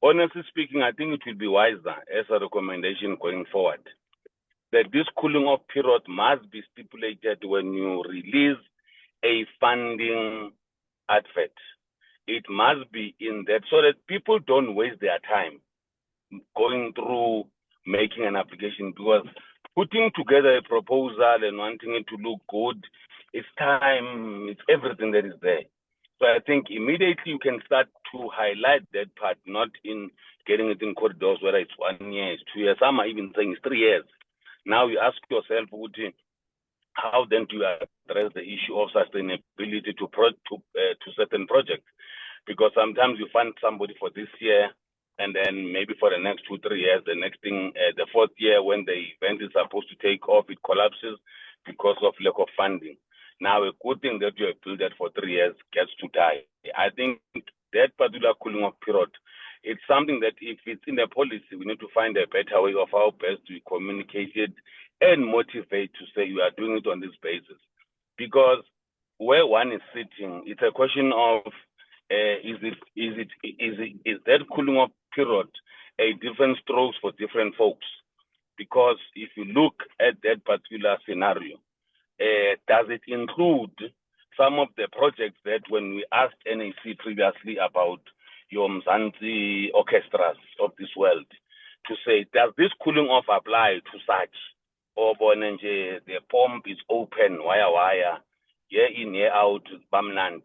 Honestly speaking, I think it will be wiser as a recommendation going forward that this cooling off period must be stipulated when you release a funding advert. It must be in that so that people don't waste their time going through making an application, because putting together a proposal and wanting it to look good, it's time, it's everything that is there. So I think immediately you can start to highlight that part, not in getting it in corridors, whether it's 1 year, it's 2 years, some are even saying it's 3 years. Now you ask yourself, how then do you address the issue of sustainability to certain projects? Because sometimes you find somebody for this year, and then maybe for the next 2-3 years, the next thing, the fourth year when the event is supposed to take off, it collapses because of lack of funding. Now, a good thing that you have built that for 3 years gets to die. I think that particular cooling off period, it's something that if it's in the policy, we need to find a better way of how best to communicate it and motivate to say you are doing it on this basis. Because where one is sitting, it's a question of is that cooling off period a different strokes for different folks? Because if you look at that particular scenario, does it include some of the projects that when we asked NAC previously about your Mzansi orchestras of this world, to say, does this cooling off apply to such? Or the pump is open, wire, year in, year out, bamnand.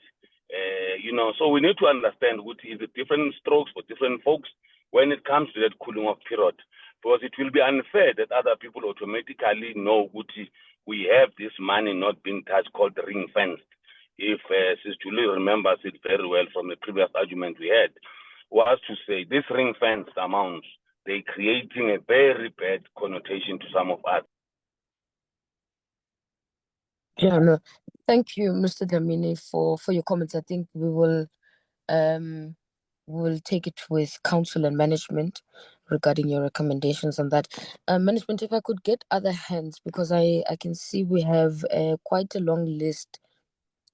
So we need to understand what is the different strokes for different folks when it comes to that cooling off period. Because it will be unfair that other people automatically know what we have this money not being touched called ring fenced. If Sis Julie remembers it very well from the previous argument we had, was to say this ring fenced amounts, they're creating a very bad connotation to some of us. Yeah, no. Thank you, Mr. Dlamini, for your comments. I think we will take it with council and management regarding your recommendations on that. Management, if I could get other hands, because I can see we have quite a long list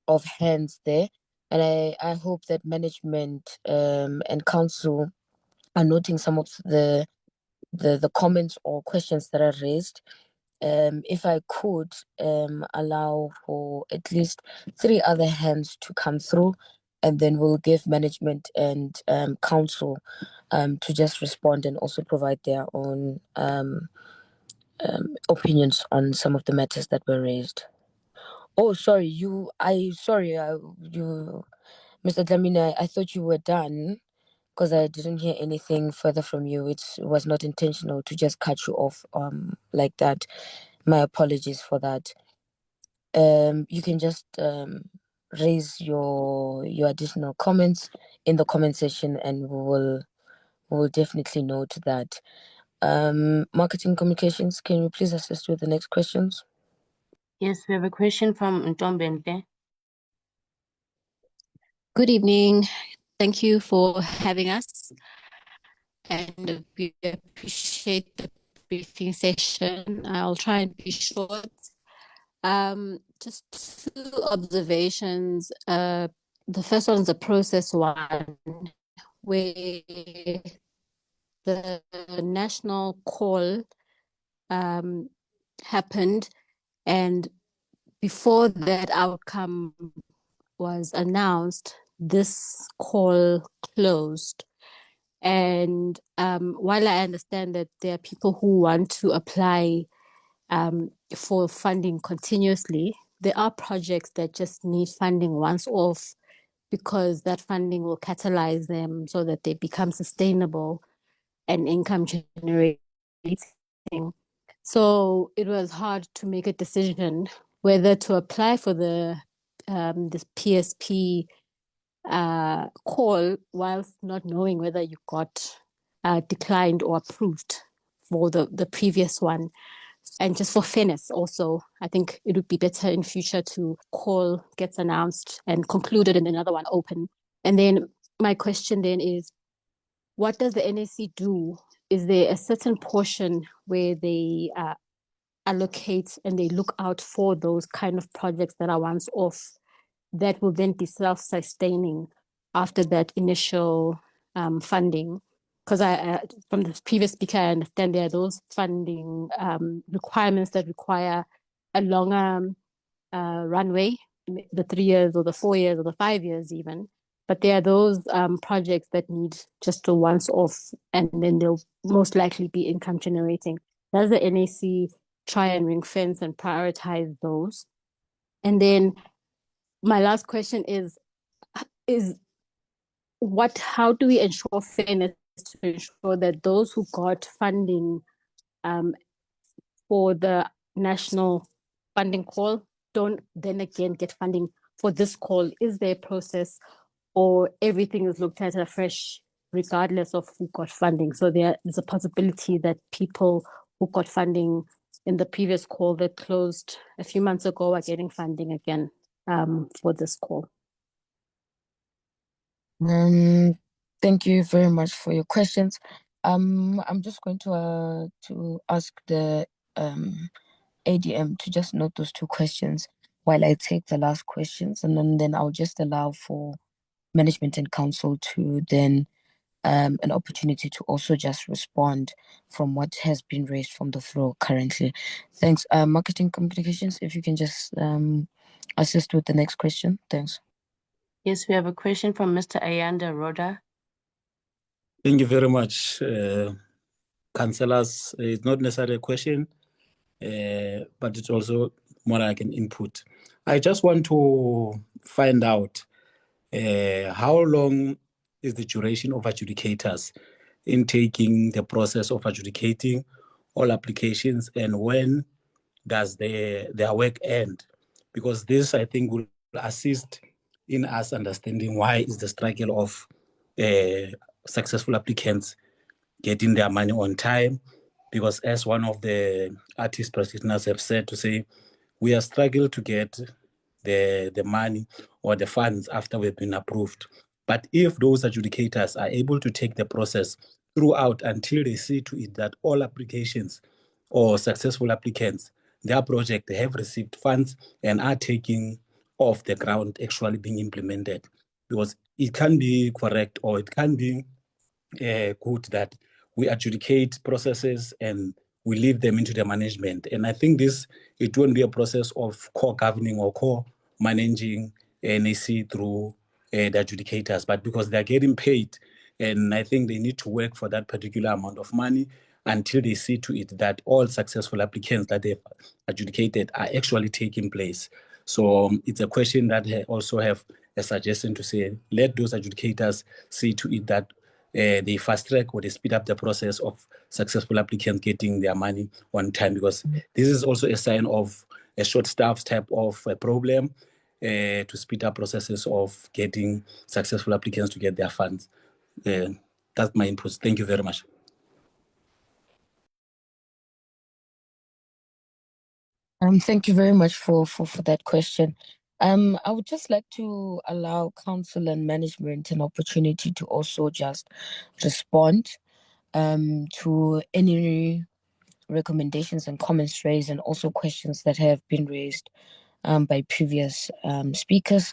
of hands there, and I hope that management and council are noting some of the comments or questions that are raised. If I could allow for at least 3 other hands to come through, and then we'll give management and council to just respond and also provide their own opinions on some of the matters that were raised. Oh, sorry, you, Mr. Dlamini, I thought you were done because I didn't hear anything further from you. It was not intentional to just cut you off like that. My apologies for that. You can just raise your additional comments in the comment section, and we will definitely note that. Marketing communications, can you please assist with the next questions? Yes, we have a question from Ntombente. Good evening. Thank you for having us, and we appreciate the briefing session. I'll try and be short. Just 2 observations. The first one is a process one, where the national call happened, and before that outcome was announced, this call closed. And while I understand that there are people who want to apply for funding continuously, there are projects that just need funding once off, because that funding will catalyze them so that they become sustainable and income generating. So it was hard to make a decision whether to apply for this PSP call whilst not knowing whether you got declined or approved for the previous one. And just for fairness also, I think it would be better in future to call gets announced and concluded and another one open. And then my question then is, what does the NAC do? Is there a certain portion where they allocate and they look out for those kind of projects that are once off, that will then be self-sustaining after that initial funding? Because from the previous speaker, I understand there are those funding requirements that require a longer runway, the 3 years or the 4 years or the 5 years even. But there are those projects that need just a once off, and then they'll most likely be income generating. Does the NAC try and ring fence and prioritize those? And then my last question is how do we ensure fairness to ensure that those who got funding for the national funding call don't then again get funding for this call? Is there a process, or everything is looked at afresh regardless of who got funding. So there is a possibility that people who got funding in the previous call that closed a few months ago are getting funding again for this call. Thank you very much for your questions. I'm just going to ask the ADM to just note those two questions while I take the last questions, and then I'll just allow for management and council to then an opportunity to also just respond from what has been raised from the floor currently. Thanks. Marketing communications, if you can just assist with the next question. Thanks. Yes, we have a question from Mr. Ayanda Roda. Thank you very much, councillors. It's not necessarily a question, but it's also more like an input. I just want to find out how long is the duration of adjudicators in taking the process of adjudicating all applications, and when does their work end? Because this, I think, will assist in us understanding why is the struggle of successful applicants getting their money on time. Because as one of the artist practitioners have said, to say we are struggling to get the money or the funds after we've been approved. But if those adjudicators are able to take the process throughout until they see to it that all applications or successful applicants, their project have received funds and are taking off the ground actually being implemented. Because it can be correct or it can be good that we adjudicate processes and we leave them into the management. And I think it won't be a process of co-governing or co-managing NAC through the adjudicators, but because they're getting paid, and I think they need to work for that particular amount of money until they see to it that all successful applicants that they've adjudicated are actually taking place. So it's a question that I also have a suggestion to say, let those adjudicators see to it that they fast track or they speed up the process of successful applicants getting their money on time, because this is also a sign of a short staff type of a problem to speed up processes of getting successful applicants to get their funds. That's my input. Thank you very much. Thank you very much for that question. I would just like to allow council and management an opportunity to also just respond to any recommendations and comments raised, and also questions that have been raised by previous speakers,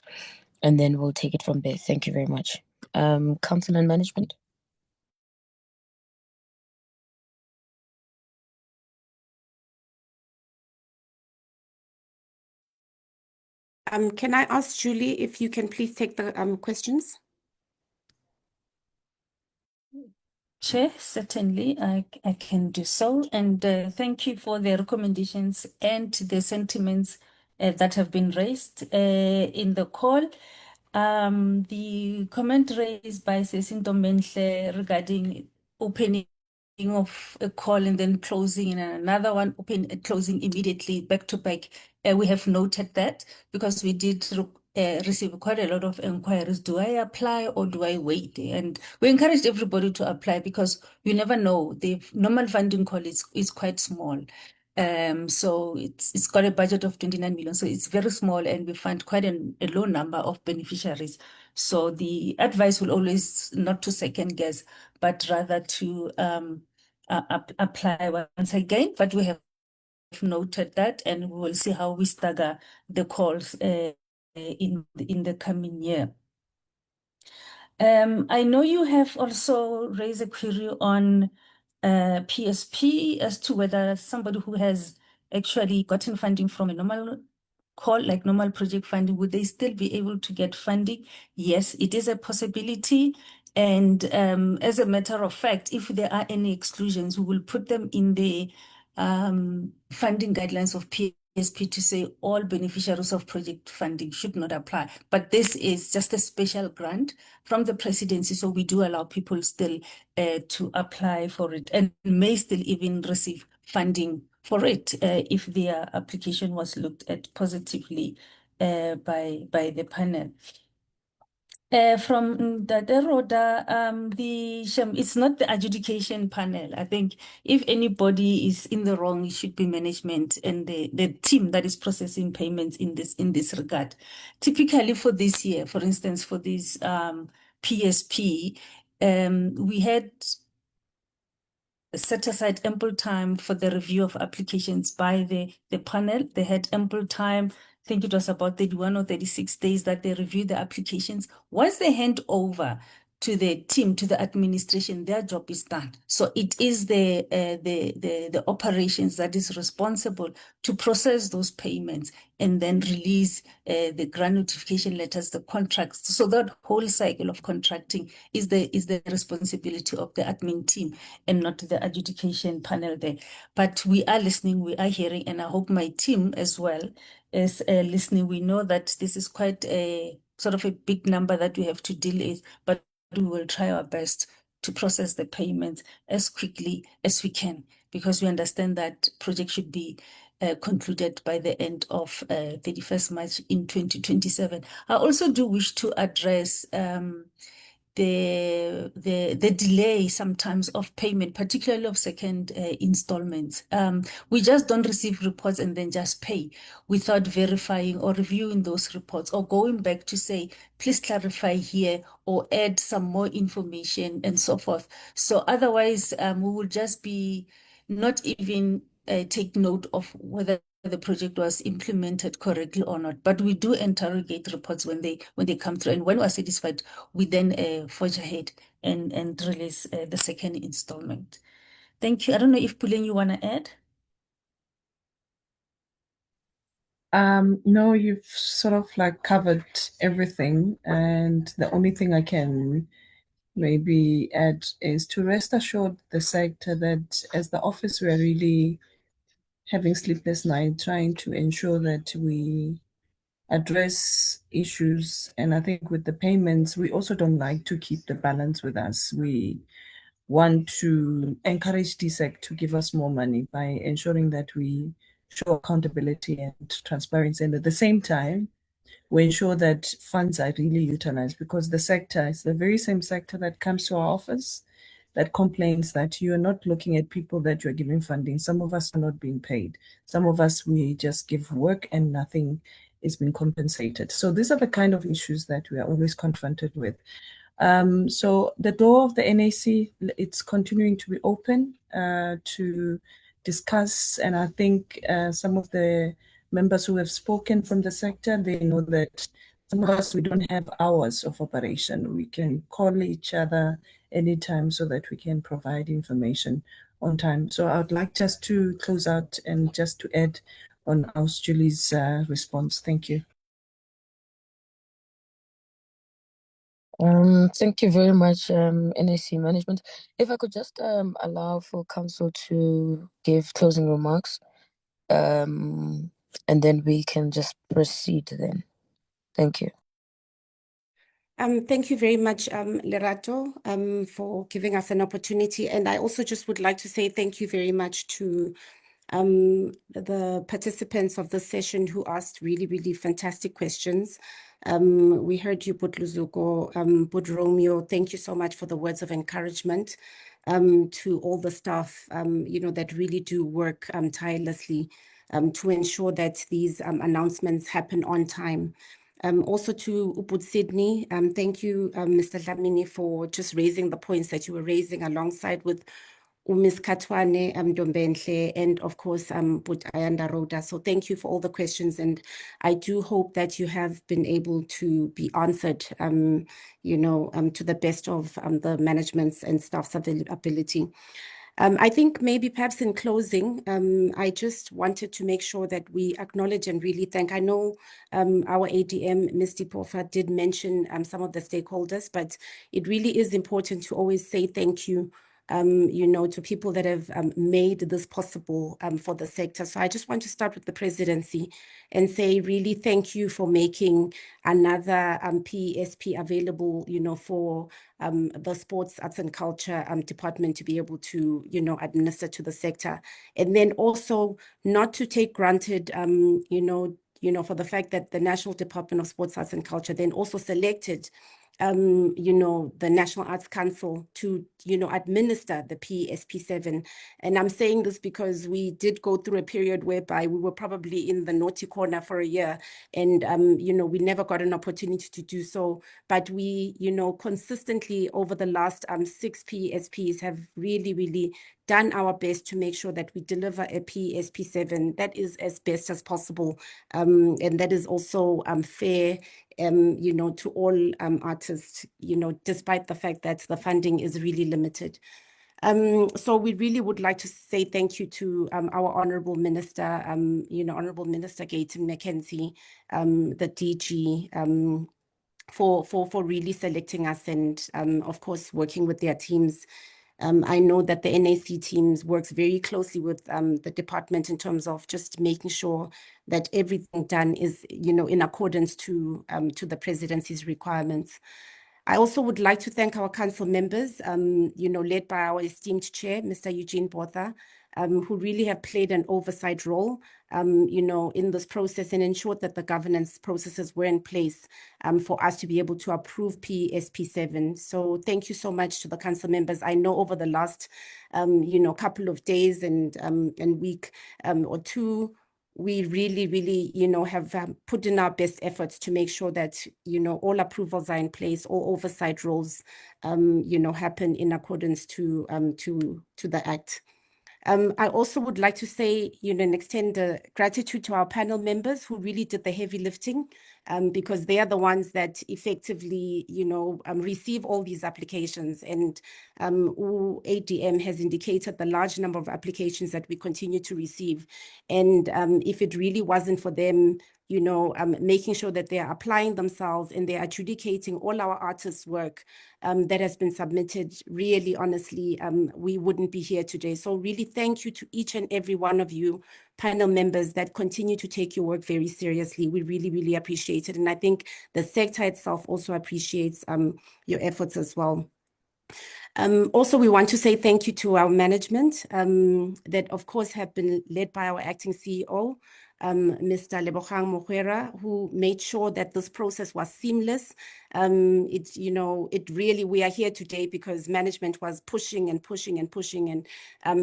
and then we'll take it from there. Thank you very much. Council and management. Can I ask Julie if you can please take the questions? Chair, certainly I can do so. And thank you for the recommendations and the sentiments that have been raised in the call. The comment raised by Sesinto Menhle regarding opening of a call and then closing, and another one closing immediately back to back. We have noted that because we did receive quite a lot of inquiries. Do I apply or do I wait? And we encouraged everybody to apply because you never know. The normal funding call is quite small. So it's got a budget of 29 million. So it's very small, and we find quite a low number of beneficiaries. So the advice will always not to second guess, but rather to apply once again. But we have noted that, and we will see how we stagger the calls in the coming year. I know you have also raised a query on PSP as to whether somebody who has actually gotten funding from a normal call, like normal project funding, would they still be able to get funding? Yes, it is a possibility. And as a matter of fact, if there are any exclusions, we will put them in the funding guidelines of PSP to say all beneficiaries of project funding should not apply. But this is just a special grant from the presidency, so we do allow people still to apply for it and may still even receive funding for it if their application was looked at positively by the panel. From the Roda, it's not the adjudication panel. I think if anybody is in the wrong, it should be management and the team that is processing payments in this regard. Typically for this year, for instance, for this PSP, we had set aside ample time for the review of applications by the panel. They had ample time. I think it was about 31 or 36 days that they reviewed the applications. Once they hand over to the team, to the administration, their job is done. So it is the operations that is responsible to process those payments and then release the grant notification letters, the contracts. So that whole cycle of contracting is the responsibility of the admin team and not the adjudication panel there. But we are listening, we are hearing, and I hope my team as well is listening. We know that this is quite a sort of a big number that we have to deal with, but we will try our best to process the payments as quickly as we can, because we understand that project should be concluded by the end of 31st March in 2027. I also do wish to address the delay sometimes of payment, particularly of second installments. We just don't receive reports and then just pay without verifying or reviewing those reports or going back to say, please clarify here or add some more information and so forth. So otherwise, we will just be not even take note of whether the project was implemented correctly or not. But we do interrogate reports when they come through, and when we're satisfied, we then forge ahead and release the second installment. Thank you. I don't know if Puleng, you want to add? No, you've sort of like covered everything, and the only thing I can maybe add is to rest assured the sector that as the office we are really having sleepless night trying to ensure that we address issues. And I think with the payments, we also don't like to keep the balance with us. We want to encourage DSEC to give us more money by ensuring that we show accountability and transparency. And at the same time, we ensure that funds are really utilized, because the sector is the very same sector that comes to our office that complains that you are not looking at people that you're giving funding. Some of us are not being paid. Some of us, we just give work and nothing is being compensated. So these are the kind of issues that we are always confronted with. So the door of the NAC, it's continuing to be open to discuss. And I think some of the members who have spoken from the sector, they know that some of us, we don't have hours of operation. We can call each other anytime so that we can provide information on time. So I would like just to close out and just to add on House Julie's response. Thank you. Thank you very much, NAC management. If I could just allow for council to give closing remarks, and then we can just proceed then. Thank you. Thank you very much, Lerato, for giving us an opportunity. And I also just would like to say thank you very much to the participants of the session who asked really, really fantastic questions. We heard you, Butluzuko, Bud Romeo. Thank you so much for the words of encouragement to all the staff, that really do work tirelessly to ensure that these announcements happen on time. Also to Ubud Sydney, thank you, Mr. Dlamini, for just raising the points that you were raising alongside with Ms. Katwane Dombenhle, and of course, Bud Ayanda Roda. So thank you for all the questions, and I do hope that you have been able to be answered, to the best of the management's and staff's ability. I think maybe perhaps in closing, I just wanted to make sure that we acknowledge and really thank. I know our ADM, Ms. Dipofa, did mention some of the stakeholders, but it really is important to always say thank you, to people that have made this possible for the sector. So I just want to start with the presidency and say really thank you for making another PESP available, for the Sports, Arts and Culture department to be able to, administer to the sector. And then also not to take granted, for the fact that the National Department of Sports, Arts and Culture then also selected you know, the National Arts Council to, you know, administer the PESP7. And I'm saying this because we did go through a period whereby we were probably in the naughty corner for a year, and, you know, we never got an opportunity to do so. But we, you know, consistently over the last 6 PESPs have really done our best to make sure that we deliver a PESP7 that is as best as possible, and that is also fair, you know, to all artists, you know, despite the fact that the funding is really limited. So we really would like to say thank you to our Honourable Minister, you know, Honourable Minister Gayton McKenzie, the DG, for really selecting us and, of course, working with their teams. I know that the NAC teams works very closely with the department in terms of just making sure that everything done is, you know, in accordance to the presidency's requirements. I also would like to thank our council members, you know, led by our esteemed chair, Mr. Eugene Botha, who really have played an oversight role, you know, in this process and ensured that the governance processes were in place for us to be able to approve PESP7. So thank you so much to the council members. I know over the last, you know, couple of days and week or two, we really, you know, have put in our best efforts to make sure that, you know, all approvals are in place, all oversight roles, you know, happen in accordance to the Act. I also would like to say, you know, and extend gratitude to our panel members who really did the heavy lifting, because they are the ones that effectively, you know, receive all these applications. And ADM has indicated the large number of applications that we continue to receive. And if it really wasn't for them, you know, making sure that they are applying themselves and they are adjudicating all our artists' work that has been submitted, really, honestly, we wouldn't be here today. So really thank you to each and every one of you panel members that continue to take your work very seriously. We really appreciate it. And I think the sector itself also appreciates your efforts as well. Also, we want to say thank you to our management that, of course, have been led by our acting CEO, Mr. Lebogang Mogwera, who made sure that this process was seamless. It's, you know, it really, we are here today because management was pushing and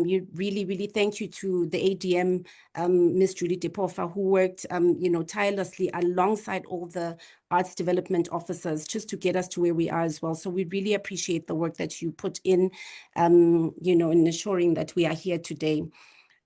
you really thank you to the ADM, Ms. Judy Depofa, who worked, you know, tirelessly alongside all the arts development officers just to get us to where we are as well. So we really appreciate the work that you put in, you know, in ensuring that we are here today.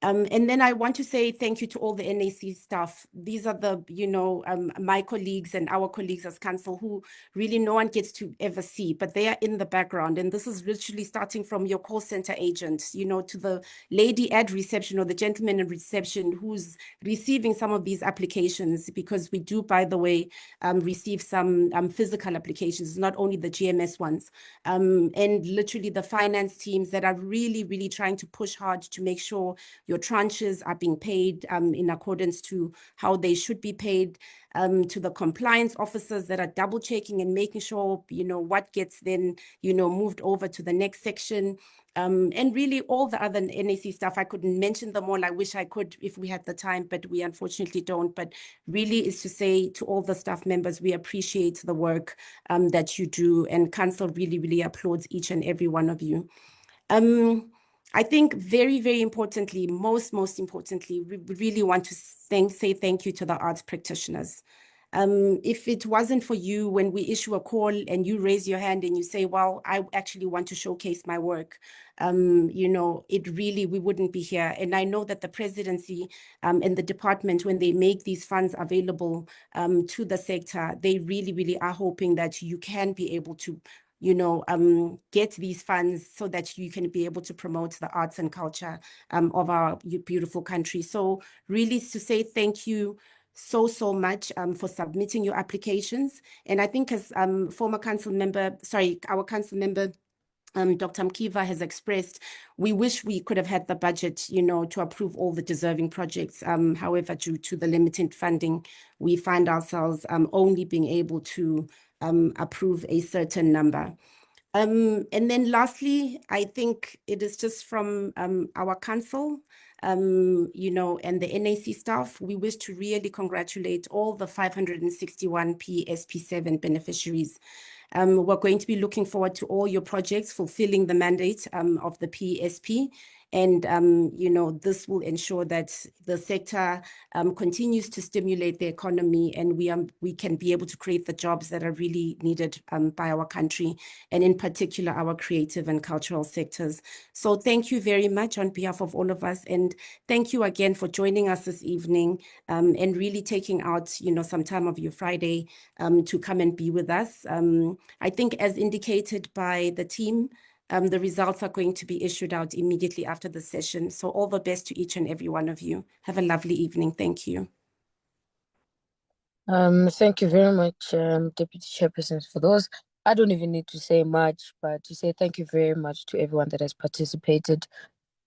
And then I want to say thank you to all the NAC staff. These are the, you know, my colleagues and our colleagues as council who really no one gets to ever see, but they are in the background. And this is literally starting from your call center agent, you know, to the lady at reception or the gentleman at reception who's receiving some of these applications, because we do, by the way, receive some physical applications, not only the GMS ones. And literally the finance teams that are really trying to push hard to make sure your tranches are being paid in accordance to how they should be paid, to the compliance officers that are double checking and making sure, you know, what gets then, you know, moved over to the next section. And really all the other NAC stuff, I couldn't mention them all. I wish I could if we had the time, but we unfortunately don't. But really is to say to all the staff members, we appreciate the work that you do, and council really applauds each and every one of you. I think very importantly, most importantly, we really want to say thank you to the arts practitioners. If it wasn't for you, when we issue a call and you raise your hand and you say, well, I actually want to showcase my work, you know, it really, we wouldn't be here. And I know that the presidency and the department, when they make these funds available to the sector, they really are hoping that you can be able to, you know, get these funds so that you can be able to promote the arts and culture of our beautiful country. So really to say thank you so much for submitting your applications. And I think as former council member, our council member, Dr. Mkiva has expressed, we wish we could have had the budget, you know, to approve all the deserving projects. However, due to the limited funding, we find ourselves only being able to approve a certain number. And then lastly, I think it is just from our council, you know, and the NAC staff, we wish to really congratulate all the 561 PESP7 beneficiaries. We're going to be looking forward to all your projects fulfilling the mandate of the PESP. And, this will ensure that the sector continues to stimulate the economy, and we can be able to create the jobs that are really needed by our country, and in particular, our creative and cultural sectors. So thank you very much on behalf of all of us. And thank you again for joining us this evening and really taking out, some time of your Friday to come and be with us. I think as indicated by the team, the results are going to be issued out immediately after the session. So all the best to each and every one of you. Have a lovely evening. Thank you. Thank you very much, Deputy Chairperson, for those. I don't even need to say much, but to say thank you very much to everyone that has participated.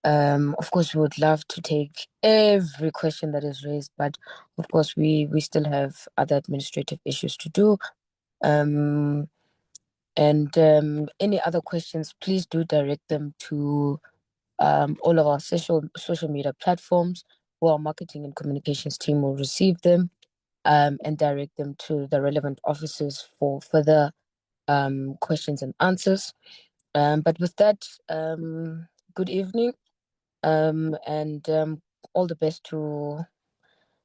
Of course, we would love to take every question that is raised, but of course, we still have other administrative issues to do. And any other questions, please do direct them to all of our social media platforms, where our marketing and communications team will receive them and direct them to the relevant officers for further questions and answers. But with that, good evening and all the best to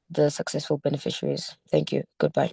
the successful beneficiaries. Thank you. Goodbye.